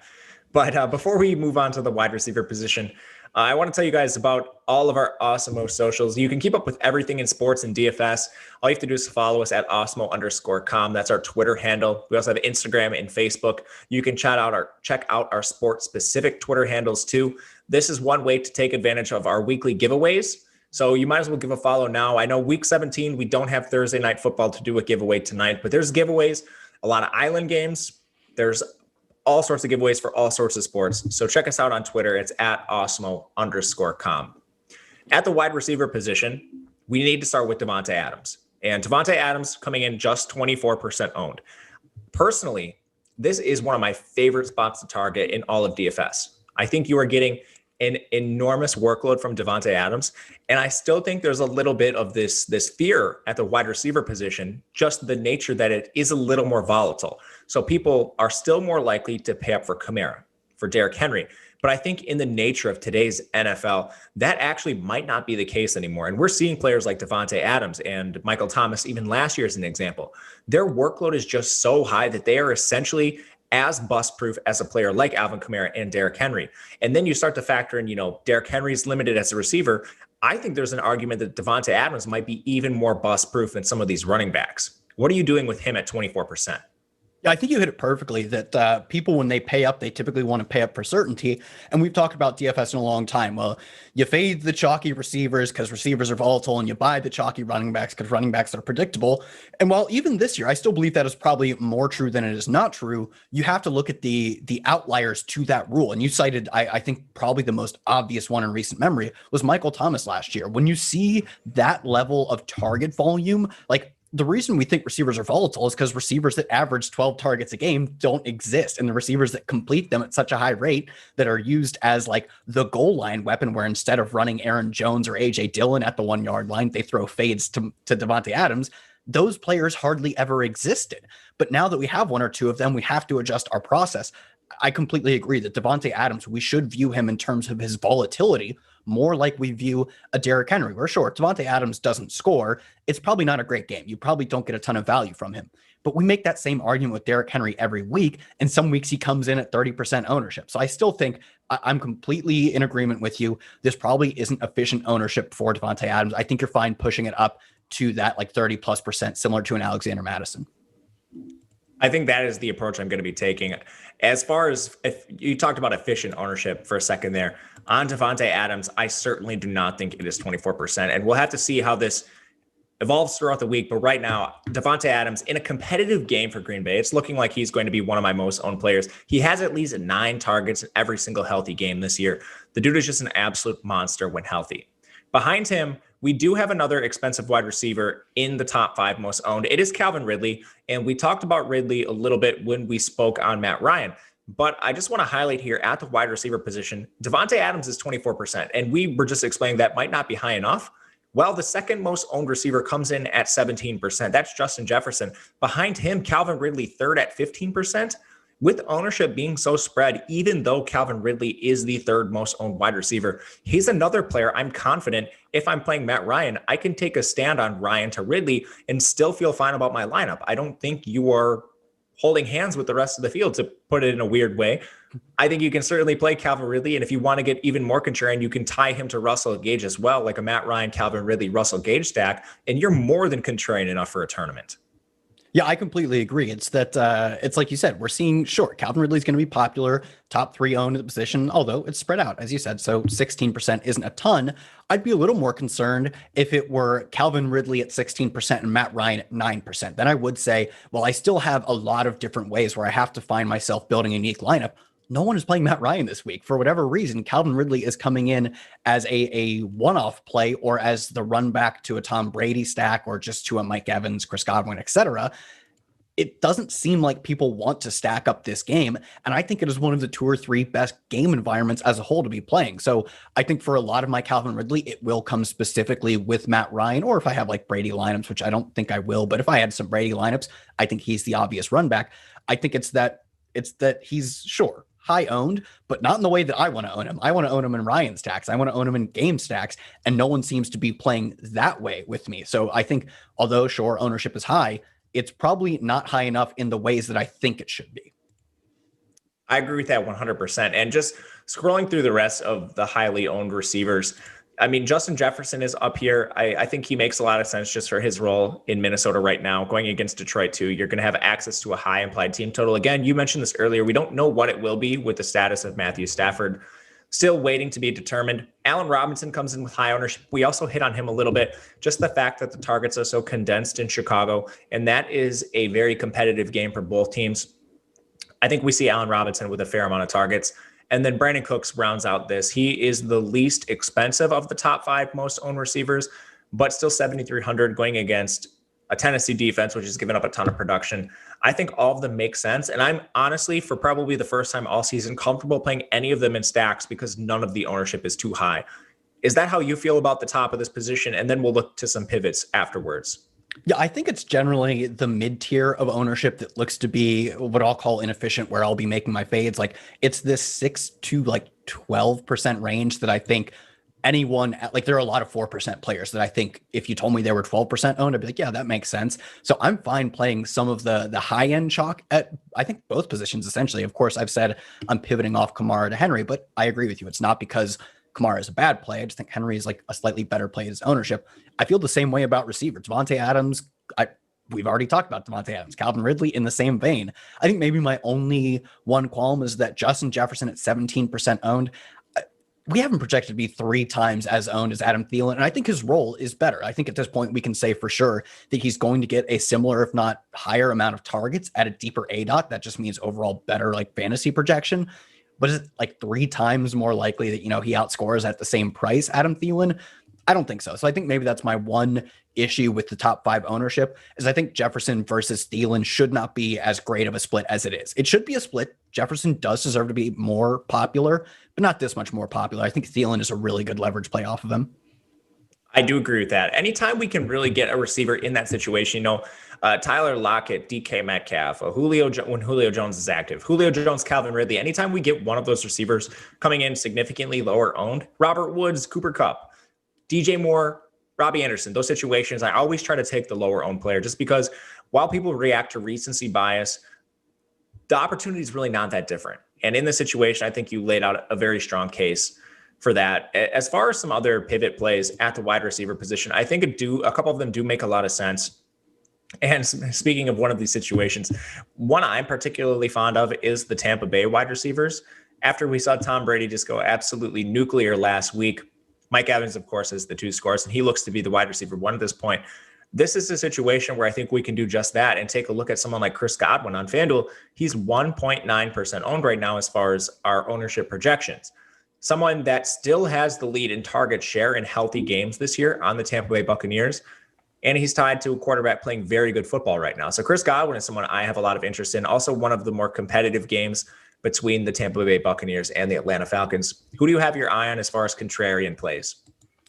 But before we move on to the wide receiver position, I want to tell you guys about all of our Awesemo socials. You can keep up with everything in sports and DFS. All you have to do is follow us at Awesemo_com. That's our Twitter handle. We also have Instagram and Facebook. You can check out our sports specific Twitter handles too. This is one way to take advantage of our weekly giveaways. So you might as well give a follow now. I know week 17, we don't have Thursday night football to do a giveaway tonight, but there's giveaways, a lot of island games. There's all sorts of giveaways for all sorts of sports. So check us out on Twitter. It's at Awesemo_com. At the wide receiver position, we need to start with Devante Adams. And Devante Adams coming in just 24% owned. Personally, this is one of my favorite spots to target in all of DFS. I think you are getting an enormous workload from Devante Adams. And I still think there's a little bit of this fear at the wide receiver position, just the nature that it is a little more volatile. So people are still more likely to pay up for Kamara, for Derrick Henry. But I think in the nature of today's NFL, that actually might not be the case anymore. And we're seeing players like Devante Adams and Michael Thomas, even last year as an example. Their workload is just so high that they are essentially as bust-proof as a player like Alvin Kamara and Derrick Henry. And then you start to factor in, Derrick Henry's limited as a receiver. I think there's an argument that Devante Adams might be even more bust-proof than some of these running backs. What are you doing with him at 24%? Yeah, I think you hit it perfectly that people, when they pay up, they typically want to pay up for certainty. And we've talked about DFS in a long time. Well, you fade the chalky receivers because receivers are volatile, and you buy the chalky running backs because running backs are predictable. And while even this year, I still believe that is probably more true than it is not true, you have to look at the outliers to that rule. And you cited, I think, probably the most obvious one in recent memory was Michael Thomas last year. When you see that level of target volume, like, the reason we think receivers are volatile is because receivers that average 12 targets a game don't exist. And the receivers that complete them at such a high rate that are used as like the goal line weapon, where instead of running Aaron Jones or AJ Dillon at the 1 yard line, they throw fades to Devante Adams. Those players hardly ever existed. But now that we have one or two of them, we have to adjust our process. I completely agree that Devante Adams, we should view him in terms of his volatility more like we view a Derrick Henry. We're sure Devante Adams doesn't score. It's probably not a great game. You probably don't get a ton of value from him. But we make that same argument with Derrick Henry every week, and some weeks he comes in at 30% ownership. So I still think I'm completely in agreement with you. This probably isn't efficient ownership for Devante Adams. I think you're fine pushing it up to that like 30+%, similar to an Alexander Madison. I think that is the approach I'm going to be taking. As far as, if you talked about efficient ownership for a second there, on Devante Adams, I certainly do not think it is 24%. And we'll have to see how this evolves throughout the week. But right now, Devante Adams in a competitive game for Green Bay, it's looking like he's going to be one of my most owned players. He has at least 9 targets in every single healthy game this year. The dude is just an absolute monster when healthy. Behind him, we do have another expensive wide receiver in the top 5 most owned. It is Calvin Ridley. And we talked about Ridley a little bit when we spoke on Matt Ryan. But I just want to highlight here at the wide receiver position, Devante Adams is 24%. And we were just explaining that might not be high enough. Well, the second most owned receiver comes in at 17%. That's Justin Jefferson. Behind him, Calvin Ridley, third at 15%. With ownership being so spread, even though Calvin Ridley is the third most owned wide receiver, he's another player I'm confident if I'm playing Matt Ryan, I can take a stand on Ryan to Ridley and still feel fine about my lineup. I don't think you are holding hands with the rest of the field, to put it in a weird way. I think you can certainly play Calvin Ridley. And if you want to get even more contrarian, you can tie him to Russell Gage as well, like a Matt Ryan, Calvin Ridley, Russell Gage stack. And you're more than contrarian enough for a tournament. Yeah, I completely agree. It's that it's like you said, we're seeing, sure, Calvin Ridley's going to be popular, top 3 owned at the position, although it's spread out, as you said. So 16% isn't a ton. I'd be a little more concerned if it were Calvin Ridley at 16% and Matt Ryan at 9%. Then I would say, well, I still have a lot of different ways where I have to find myself building a unique lineup. No one is playing Matt Ryan this week. For whatever reason, Calvin Ridley is coming in as a one-off play, or as the run back to a Tom Brady stack, or just to a Mike Evans, Chris Godwin, etc. It doesn't seem like people want to stack up this game. And I think it is one of the 2 or 3 best game environments as a whole to be playing. So I think for a lot of my Calvin Ridley, it will come specifically with Matt Ryan, or if I have like Brady lineups, which I don't think I will, but if I had some Brady lineups, I think he's the obvious run back. I think it's that he's sure high owned, but not in the way that I want to own him. I want to own him in Ryan stacks. I want to own him in game stacks, and no one seems to be playing that way with me. So I think, although sure, ownership is high, it's probably not high enough in the ways that I think it should be. I agree with that 100%. And just scrolling through the rest of the highly owned receivers, I mean, Justin Jefferson is up here. I think he makes a lot of sense just for his role in Minnesota right now. Going against Detroit, too, you're going to have access to a high implied team total. Again, you mentioned this earlier. We don't know what it will be with the status of Matthew Stafford. Still waiting to be determined. Allen Robinson comes in with high ownership. We also hit on him a little bit. Just the fact that the targets are so condensed in Chicago, and that is a very competitive game for both teams. I think we see Allen Robinson with a fair amount of targets. And then Brandon Cooks rounds out this. He is the least expensive of the top 5 most owned receivers, but still 7,300 going against a Tennessee defense, which has given up a ton of production. I think all of them make sense. And I'm honestly, for probably the first time all season, comfortable playing any of them in stacks because none of the ownership is too high. Is that how you feel about the top of this position? And then we'll look to some pivots afterwards. Yeah, I think it's generally the mid-tier of ownership that looks to be what I'll call inefficient, where I'll be making my fades. Like it's this 6 to 12% range that I think anyone there are a lot of 4% players that I think if you told me they were 12% owned, I'd be like, yeah, that makes sense. So I'm fine playing some of the high end chalk at, I think, both positions essentially. Of course, I've said I'm pivoting off Kamara to Henry, but I agree with you. It's not because Kamara is a bad play. I just think Henry is like a slightly better play as ownership. I feel the same way about receiver. Devante Adams, we've already talked about Devante Adams. Calvin Ridley in the same vein. I think maybe my only one qualm is that Justin Jefferson at 17% owned. We haven't projected to be 3 times as owned as Adam Thielen, and I think his role is better. I think at this point we can say for sure that he's going to get a similar, if not higher amount of targets at a deeper ADOT. That just means overall better fantasy projection. But is it 3 times more likely that, he outscores at the same price Adam Thielen? I don't think so. So I think maybe that's my one issue with the top 5 ownership is I think Jefferson versus Thielen should not be as great of a split as it is. It should be a split. Jefferson does deserve to be more popular, but not this much more popular. I think Thielen is a really good leverage play off of him. I do agree with that. Anytime we can really get a receiver in that situation, Tyler Lockett, DK Metcalf, when Julio Jones is active, Julio Jones, Calvin Ridley, anytime we get one of those receivers coming in significantly lower owned, Robert Woods, Cooper Kupp, DJ Moore, Robbie Anderson, those situations, I always try to take the lower owned player just because while people react to recency bias, the opportunity is really not that different. And in this situation, I think you laid out a very strong case for that. As far as some other pivot plays at the wide receiver position, I think a couple of them do make a lot of sense. And speaking of one of these situations, one I'm particularly fond of is the Tampa Bay wide receivers. After we saw Tom Brady just go absolutely nuclear last week, Mike Evans, of course, has the 2 scores, and he looks to be the wide receiver 1 at this point. This is a situation where I think we can do just that and take a look at someone like Chris Godwin on Fanduel. He's 1.9% owned right now as far as our ownership projections. Someone that still has the lead in target share in healthy games this year on the Tampa Bay Buccaneers. And he's tied to a quarterback playing very good football right now. So Chris Godwin is someone I have a lot of interest in. Also one of the more competitive games between the Tampa Bay Buccaneers and the Atlanta Falcons. Who do you have your eye on as far as contrarian plays?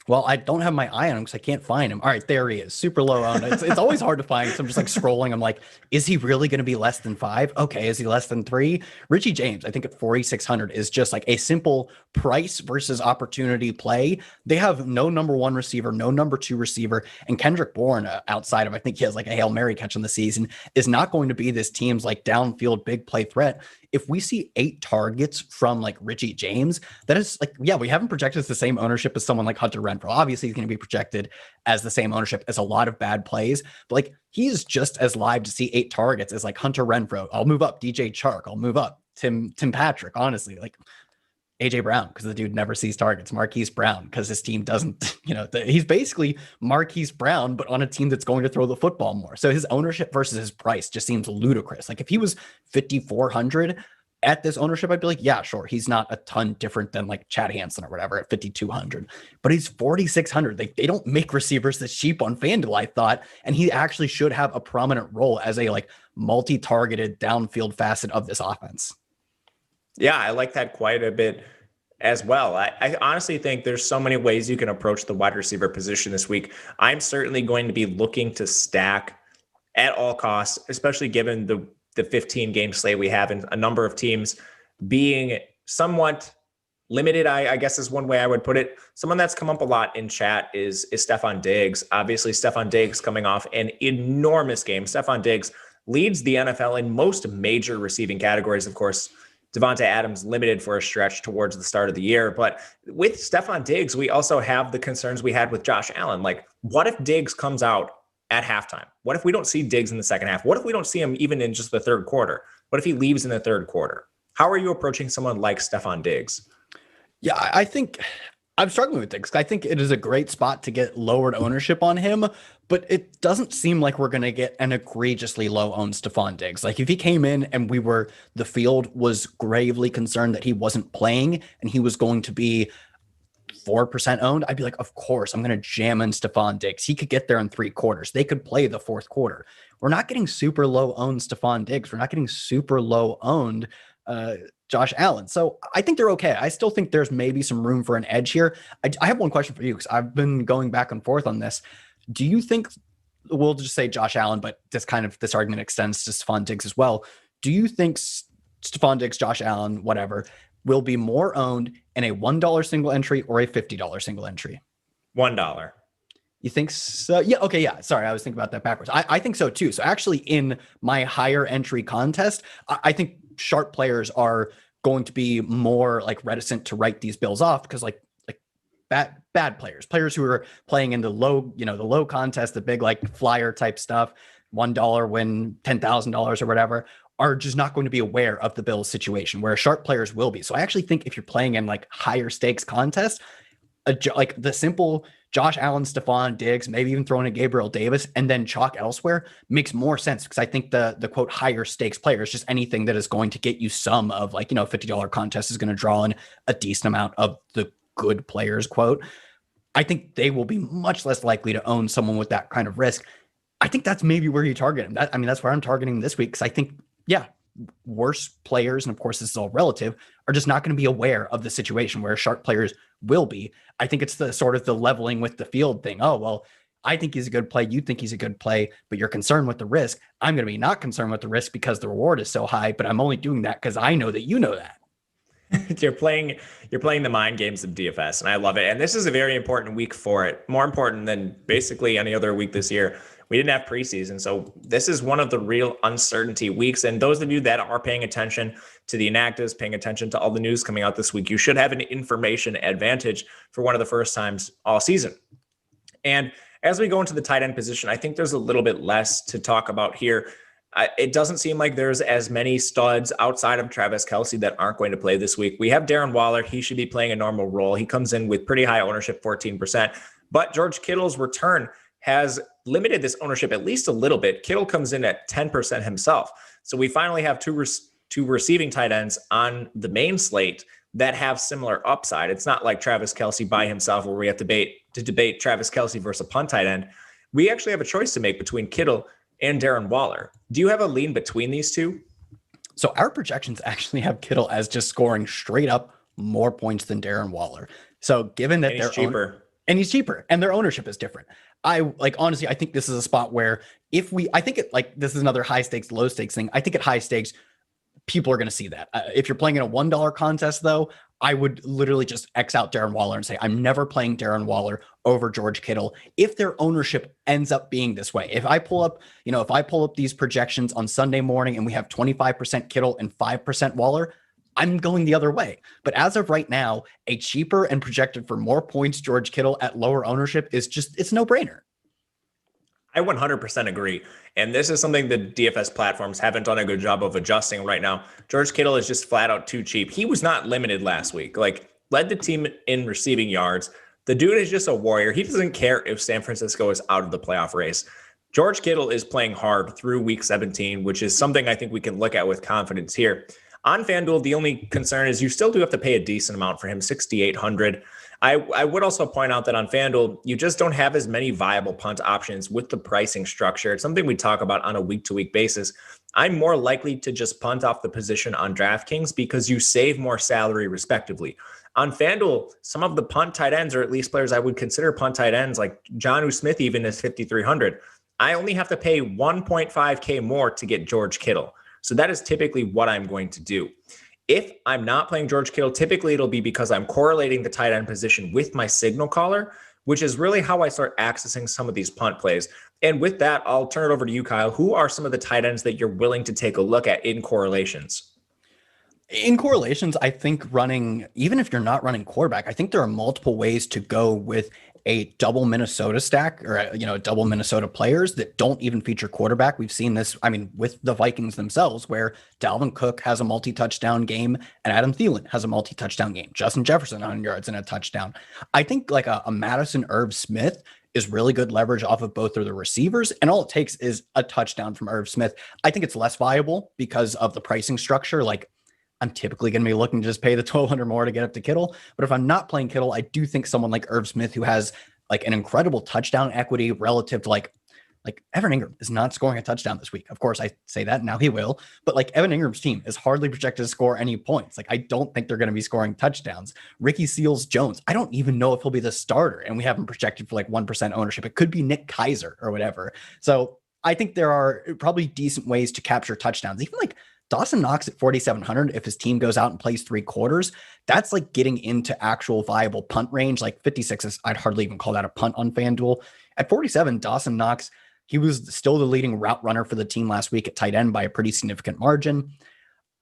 Well, I don't have my eye on him because I can't find him. All right, there he is. Super low owned. It's always hard to find. So I'm just scrolling. I'm like, is he really going to be less than 5? Okay, is he less than 3? Richie James, I think at 4,600 is just a simple price versus opportunity play. They have no number 1 receiver, no number 2 receiver, and Kendrick Bourne, outside of I think he has a Hail Mary catch in the season, is not going to be this team's downfield big play threat. If we see 8 targets from Richie James, that is we haven't projected the same ownership as someone like Hunter Renfrow. Obviously, he's going to be projected as the same ownership as a lot of bad plays, but he is just as live to see 8 targets as Hunter Renfrow. I'll move up DJ Chark. I'll move up Tim Patrick. Honestly, AJ Brown, because the dude never sees targets. Marquise Brown, because his team doesn't, he's basically Marquise Brown, but on a team that's going to throw the football more. So his ownership versus his price just seems ludicrous. If he was 5,400 at this ownership, I'd be yeah, sure. He's not a ton different than Chad Hansen or whatever at 5,200, but he's 4,600. They don't make receivers this cheap on Fanduel, I thought. And he actually should have a prominent role as a multi-targeted downfield facet of this offense. Yeah, I like that quite a bit as well. I honestly think there's so many ways you can approach the wide receiver position this week. I'm certainly going to be looking to stack at all costs, especially given the 15 game slate we have and a number of teams being somewhat limited, I guess is one way I would put it. Someone that's come up a lot in chat is Stefan Diggs. Obviously, Stefan Diggs coming off an enormous game. Stefan Diggs leads the NFL in most major receiving categories. Of course, Devante Adams limited for a stretch towards the start of the year. But with Stefan Diggs, we also have the concerns we had with Josh Allen. Like, what if Diggs comes out at halftime? What if we don't see Diggs in the second half? What if we don't see him even in just the third quarter? What if he leaves in the third quarter? How are you approaching someone like Stefan Diggs? Yeah, I think I'm struggling with Diggs. I think it is a great spot to get lowered ownership on him, but it doesn't seem like we're going to get an egregiously low owned Stefan Diggs. Like if he came in and the field was gravely concerned that he wasn't playing and he was going to be 4% owned, I'd be like, of course, I'm going to jam in Stefan Diggs. He could get there in 3 quarters. They could play the fourth quarter. We're not getting super low owned Stefan Diggs. We're not getting super low owned Josh Allen. So I think they're okay. I still think there's maybe some room for an edge here. I have one question for you because I've been going back and forth on this. Do you think, we'll just say Josh Allen, but this argument extends to Stefan Diggs as well. Do you think Stefan Diggs, Josh Allen, whatever, will be more owned in a $1 single entry or a $50 single entry? $1. You think so? Yeah. Okay. Yeah. Sorry. I was thinking about that backwards. I think so too. So actually in my higher entry contest, I think sharp players are going to be more like reticent to write these bills off because like bad players who are playing in the low contest, the big like flyer type stuff, $1 win $10,000 or whatever, are just not going to be aware of the Bills situation where sharp players will be. So I actually think if you're playing in like higher stakes contests, like the simple Josh Allen, Stefan Diggs, maybe even throwing a Gabriel Davis and then chalk elsewhere makes more sense because I think the quote higher stakes players, just anything that is going to get you some of like, $50 contest is going to draw in a decent amount of the good players quote. I think they will be much less likely to own someone with that kind of risk. I think that's maybe where you target him. That's where I'm targeting this week because I think, yeah, worse players, and of course this is all relative, are just not going to be aware of the situation where sharp players will be. I think it's the sort of the leveling with the field thing. Oh, well, I think he's a good play. You think he's a good play, but you're concerned with the risk. I'm going to be not concerned with the risk because the reward is so high, but I'm only doing that because I know that you know that. You're playing the mind games of DFS, and I love it. And this is a very important week for it. More important than basically any other week this year. We didn't have preseason, so this is one of the real uncertainty weeks. And those of you that are paying attention to the inactives, paying attention to all the news coming out this week, you should have an information advantage for one of the first times all season. And as we go into the tight end position, I think there's a little bit less to talk about here. It doesn't seem like there's as many studs outside of Travis Kelce that aren't going to play this week. We have Darren Waller. He should be playing a normal role. He comes in with pretty high ownership, 14%. But George Kittle's return has limited this ownership at least a little bit. Kittle comes in at 10% himself. So we finally have two receiving tight ends on the main slate that have similar upside. It's not like Travis Kelce by himself where we have to debate Travis Kelce versus a punt tight end. We actually have a choice to make between Kittle and Darren Waller. Do you have a lean between these two? So our projections actually have Kittle as just scoring straight up more points than Darren Waller. So given that he's cheaper. And he's cheaper and their ownership is different. Honestly, I think this is a spot where this is another high stakes, low stakes thing. I think at high stakes, people are going to see that. If you're playing in a $1 contest though, I would literally just X out Darren Waller and say, I'm never playing Darren Waller over George Kittle. If their ownership ends up being this way, if I pull up these projections on Sunday morning and we have 25% Kittle and 5% Waller, I'm going the other way. But as of right now, a cheaper and projected for more points George Kittle at lower ownership it's no brainer. I 100% agree. And this is something the DFS platforms haven't done a good job of adjusting right now. George Kittle is just flat out too cheap. He was not limited last week, led the team in receiving yards. The dude is just a warrior. He doesn't care if San Francisco is out of the playoff race. George Kittle is playing hard through week 17, which is something I think we can look at with confidence here. On FanDuel, the only concern is you still do have to pay a decent amount for him, $6,800. I would also point out that on FanDuel, you just don't have as many viable punt options with the pricing structure. It's something we talk about on a week-to-week basis. I'm more likely to just punt off the position on DraftKings because you save more salary respectively. On FanDuel, some of the punt tight ends, or at least players I would consider punt tight ends, like Jonnu Smith even is $5,300. I only have to pay $1.5K more to get George Kittle. So that is typically what I'm going to do. If I'm not playing George Kittle, typically it'll be because I'm correlating the tight end position with my signal caller, which is really how I start accessing some of these punt plays. And with that, I'll turn it over to you, Kyle. Who are some of the tight ends that you're willing to take a look at in correlations? In correlations, I think running, even if you're not running quarterback, I think there are multiple ways to go with a double Minnesota stack or, double Minnesota players that don't even feature quarterback. We've seen this, with the Vikings themselves, where Dalvin Cook has a multi-touchdown game and Adam Thielen has a multi-touchdown game. Justin Jefferson 100 yards and a touchdown. I think like a Madison Irv Smith is really good leverage off of both of the receivers. And all it takes is a touchdown from Irv Smith. I think it's less viable because of the pricing structure. Like, I'm typically going to be looking to just pay the 1,200 more to get up to Kittle. But if I'm not playing Kittle, I do think someone like Irv Smith, who has like an incredible touchdown equity relative to like Evan Ingram is not scoring a touchdown this week. Of course, I say that now he will, but like Evan Ingram's team is hardly projected to score any points. Like I don't think they're going to be scoring touchdowns. Ricky Seals-Jones, I don't even know if he'll be the starter, and we haven't projected for like 1% ownership. It could be Nick Keiser or whatever. So I think there are probably decent ways to capture touchdowns. Even like Dawson Knox at 4,700, if his team goes out and plays 3 quarters, that's like getting into actual viable punt range. Like 56 is, I'd hardly even call that a punt on FanDuel. At 47, Dawson Knox, he was still the leading route runner for the team last week at tight end by a pretty significant margin.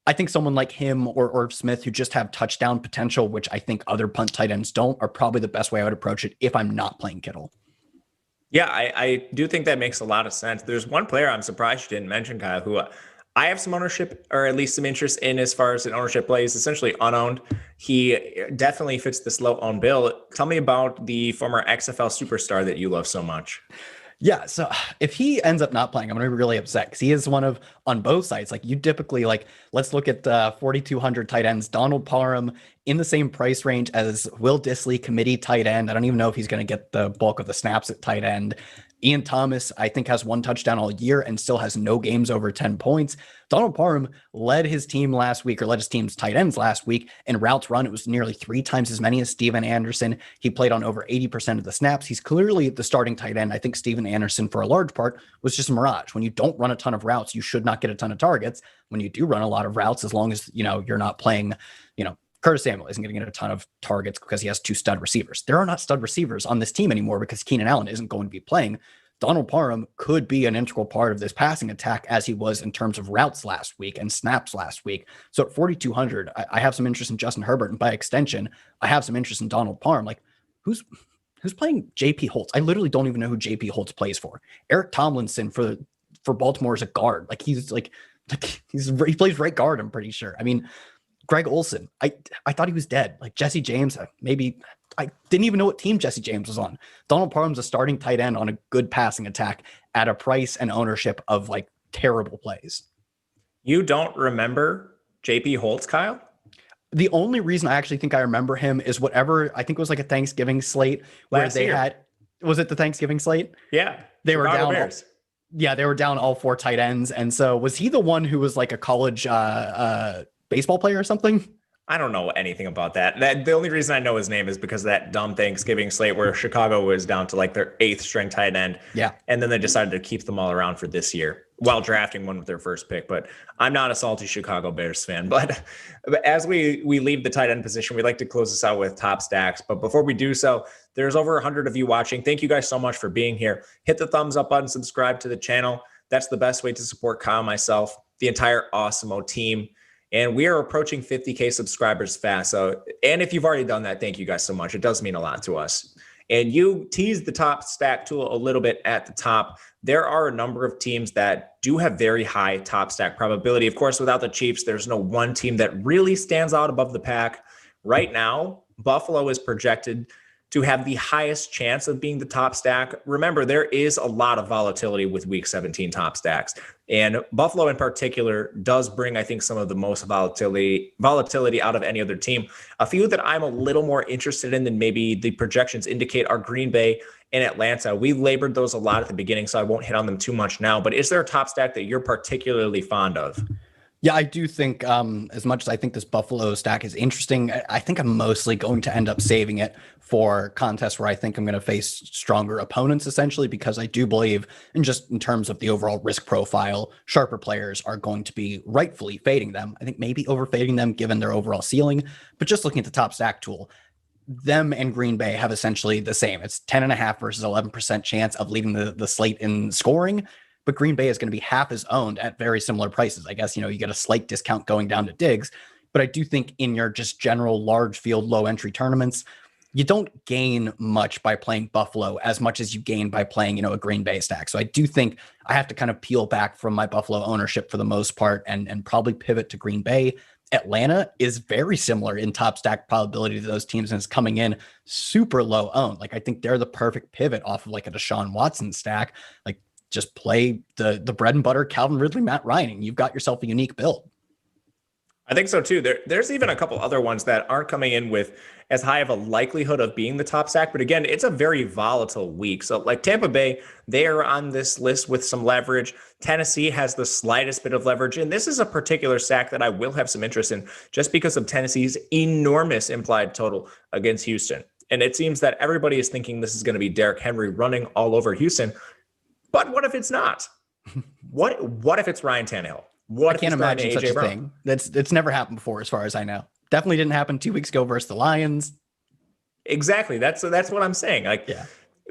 I think someone like him or Smith, who just have touchdown potential, which I think other punt tight ends don't, are probably the best way I would approach it if I'm not playing Kittle. Yeah, I do think that makes a lot of sense. There's one player I'm surprised you didn't mention, Kyle, who I have some ownership or at least some interest in as far as an ownership play. Is essentially unowned. He definitely fits this low owned bill. Tell me about the former XFL superstar that you love so much. Yeah, so if he ends up not playing, I'm going to be really upset because he is one of, on both sides, like you typically, like, let's look at 4,200 tight ends. Donald Parham in the same price range as Will Dissly, committee tight end. I don't even know if he's going to get the bulk of the snaps at tight end. Ian Thomas, I think, has 1 touchdown all year and still has no games over 10 points. Donald Parham led his team last week, or led his team's tight ends last week, in routes run. It was nearly 3 times as many as Steven Anderson. He played on over 80% of the snaps. He's clearly the starting tight end. I think Steven Anderson, for a large part, was just a mirage. When you don't run a ton of routes, you should not get a ton of targets. When you do run a lot of routes, as long as you're not playing, Curtis Samuel isn't going to get a ton of targets because he has 2 stud receivers. There are not stud receivers on this team anymore because Keenan Allen isn't going to be playing. Donald Parham could be an integral part of this passing attack as he was in terms of routes last week and snaps last week. So at 4,200, I have some interest in Justin Herbert, and by extension, I have some interest in Donald Parham. Like, who's playing JP Holtz? I literally don't even know who JP Holtz plays for. Eric Tomlinson for Baltimore is a guard. Like he plays right guard, I'm pretty sure. Greg Olsen, I thought he was dead. Like Jesse James, maybe I didn't even know what team Jesse James was on. Donald Parham's a starting tight end on a good passing attack at a price and ownership of like terrible plays. You don't remember JP Holtz, Kyle? The only reason I actually think I remember him is whatever, I think it was like a Thanksgiving slate where Last year. Was it the Thanksgiving slate? Yeah. They were down. Bears. Yeah, they were down all 4 tight ends. And so was he the one who was like a college baseball player or something? I don't know anything about that. The only reason I know his name is because of that dumb Thanksgiving slate where Chicago was down to like their 8th string tight end. Yeah. And then they decided to keep them all around for this year while drafting one with their first pick. But I'm not a salty Chicago Bears fan. But as we leave the tight end position, we'd like to close this out with top stacks. But before we do so, there's over 100 of you watching. Thank you guys so much for being here. Hit the thumbs up button, subscribe to the channel. That's the best way to support Kyle, myself, the entire Awesemo team. And we are approaching 50K subscribers fast. So, and if you've already done that, thank you guys so much. It does mean a lot to us. And you teased the top stack tool a little bit at the top. There are a number of teams that do have very high top stack probability. Of course, without the Chiefs, there's no one team that really stands out above the pack. Right now, Buffalo is projected to have the highest chance of being the top stack. Remember, there is a lot of volatility with week 17 top stacks. And Buffalo in particular does bring, I think, some of the most volatility out of any other team. A few that I'm a little more interested in than maybe the projections indicate are Green Bay and Atlanta. We labored those a lot at the beginning, so I won't hit on them too much now. But is there a top stack that you're particularly fond of? Yeah, I do think as much as I think this Buffalo stack is interesting, I think I'm mostly going to end up saving it for contests where I think I'm going to face stronger opponents, essentially, because I do believe, and just in terms of the overall risk profile, sharper players are going to be rightfully fading them. I think maybe overfading them given their overall ceiling, but just looking at the top stack tool, them and Green Bay have essentially the same. It's 10.5 versus 11% chance of leading the slate in scoring. But Green Bay is going to be half as owned at very similar prices. I guess, you get a slight discount going down to Diggs. But I do think in your just general large field, low entry tournaments, you don't gain much by playing Buffalo as much as you gain by playing, a Green Bay stack. So I do think I have to kind of peel back from my Buffalo ownership for the most part and probably pivot to Green Bay. Atlanta is very similar in top stack probability to those teams, and is coming in super low owned. Like, I think they're the perfect pivot off of like a Deshaun Watson stack. Like, just play the bread and butter Calvin Ridley, Matt Ryan, and you've got yourself a unique build. I think so too. There's even a couple other ones that aren't coming in with as high of a likelihood of being the top stack. But again, it's a very volatile week. So like Tampa Bay, they are on this list with some leverage. Tennessee has the slightest bit of leverage. And this is a particular stack that I will have some interest in just because of Tennessee's enormous implied total against Houston. And it seems that everybody is thinking this is going to be Derrick Henry running all over Houston. But what if it's not? What if it's Ryan Tannehill? I can't imagine such a thing. It's never happened before, as far as I know. Definitely didn't happen 2 weeks ago versus the Lions. Exactly. That's what I'm saying.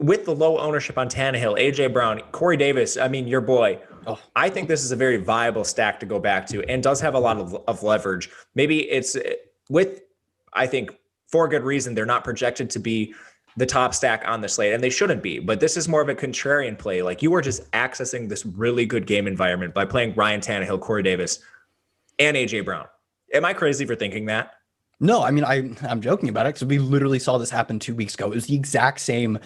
With the low ownership on Tannehill, AJ Brown, Corey Davis, your boy. Oh. I think this is a very viable stack to go back to and does have a lot of leverage. Maybe it's I think for good reason, they're not projected to be the top stack on the slate, and they shouldn't be. But this is more of a contrarian play. Like, you are just accessing this really good game environment by playing Ryan Tannehill, Corey Davis, and AJ Brown. Am I crazy for thinking that? No, I'm joking about it because we literally saw this happen 2 weeks ago. It was the exact same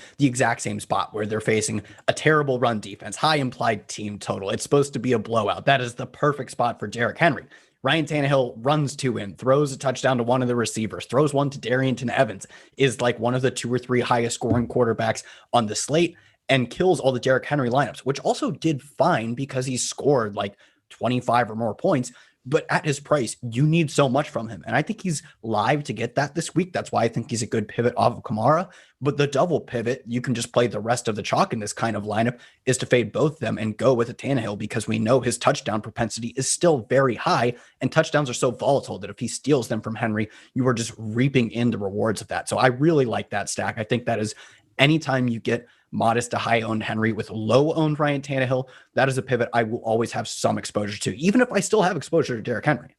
spot where they're facing a terrible run defense, high implied team total. It's supposed to be a blowout. That is the perfect spot for Derrick Henry. Ryan Tannehill runs 2 in, throws a touchdown to one of the receivers, throws one to Darrynton Evans, is like one of the 2 or 3 highest scoring quarterbacks on the slate, and kills all the Derrick Henry lineups, which also did fine because he scored like 25 or more points. But at his price, you need so much from him. And I think he's live to get that this week. That's why I think he's a good pivot off of Kamara. But the double pivot, you can just play the rest of the chalk in this kind of lineup, is to fade both of them and go with a Tannehill, because we know his touchdown propensity is still very high, and touchdowns are so volatile that if he steals them from Henry, you are just reaping in the rewards of that. So I really like that stack. I think that is, anytime you get modest to high owned Henry with low owned Ryan Tannehill, that is a pivot I will always have some exposure to, even if I still have exposure to Derrick Henry.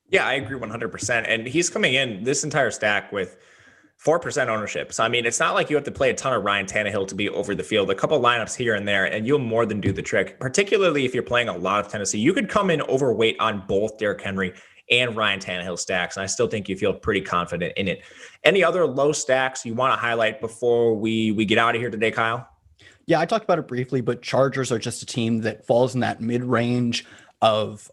Yeah, I agree 100%. And he's coming in this entire stack with 4% ownership. So, it's not like you have to play a ton of Ryan Tannehill to be over the field. A couple lineups here and there, and you'll more than do the trick, particularly if you're playing a lot of Tennessee. You could come in overweight on both Derrick Henry and Ryan Tannehill stacks, and I still think you feel pretty confident in it. Any other low stacks you want to highlight before we get out of here today, Kyle? Yeah, I talked about it briefly, but Chargers are just a team that falls in that mid-range of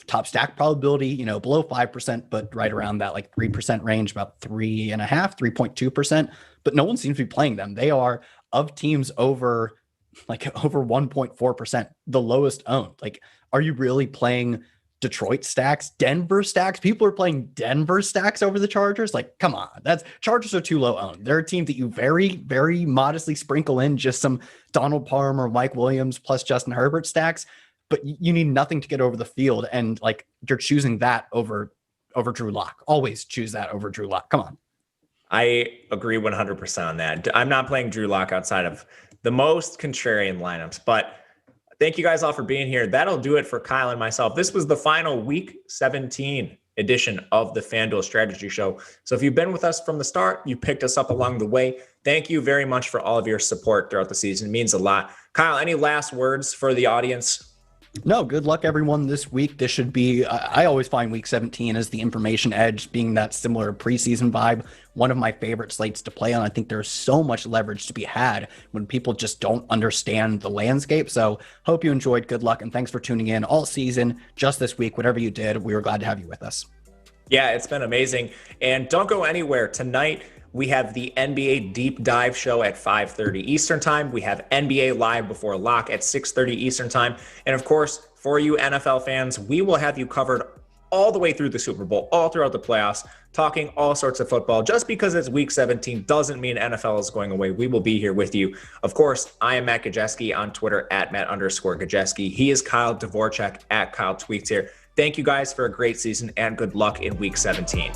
top stack probability, below 5%, but right around that like 3% range, about 3.2%. But no one seems to be playing them. They are, of teams over 1.4%, the lowest owned. Like, are you really playing Detroit stacks, Denver stacks? People are playing Denver stacks over the Chargers. Like, come on, Chargers are too low owned. They're a team that you very, very modestly sprinkle in just some Donald Palmer, Mike Williams plus Justin Herbert stacks, but you need nothing to get over the field. And like, you're choosing that over Drew Lock. Always choose that over Drew Lock. Come on. I agree 100% on that. I'm not playing Drew Lock outside of the most contrarian lineups, but thank you guys all for being here. That'll do it for Kyle and myself. This was the final week 17 edition of the Fanduel Strategy Show. So if you've been with us from the start, you picked us up along the way. Thank you very much for all of your support throughout the season. It means a lot. Kyle, any last words for the audience? No, good luck everyone this week. This should be, I always find week 17 as the information edge, being that similar preseason vibe, one of my favorite slates to play on. I think there's so much leverage to be had when people just don't understand the landscape. So hope you enjoyed. Good luck, and thanks for tuning in all season, just this week, whatever you did. We were glad to have you with us. Yeah, it's been amazing. And don't go anywhere. Tonight, we have the NBA Deep Dive Show at 5:30 Eastern Time. We have NBA Live Before Lock at 6:30 Eastern Time. And of course, for you NFL fans, we will have you covered all the way through the Super Bowl, all throughout the playoffs, talking all sorts of football. Just because it's week 17 doesn't mean NFL is going away. We will be here with you. Of course, I am Matt Gajewski on Twitter at Matt_Gajewski. He is Kyle Dvorchak at Kyle Tweets here. Thank you guys for a great season and good luck in week 17.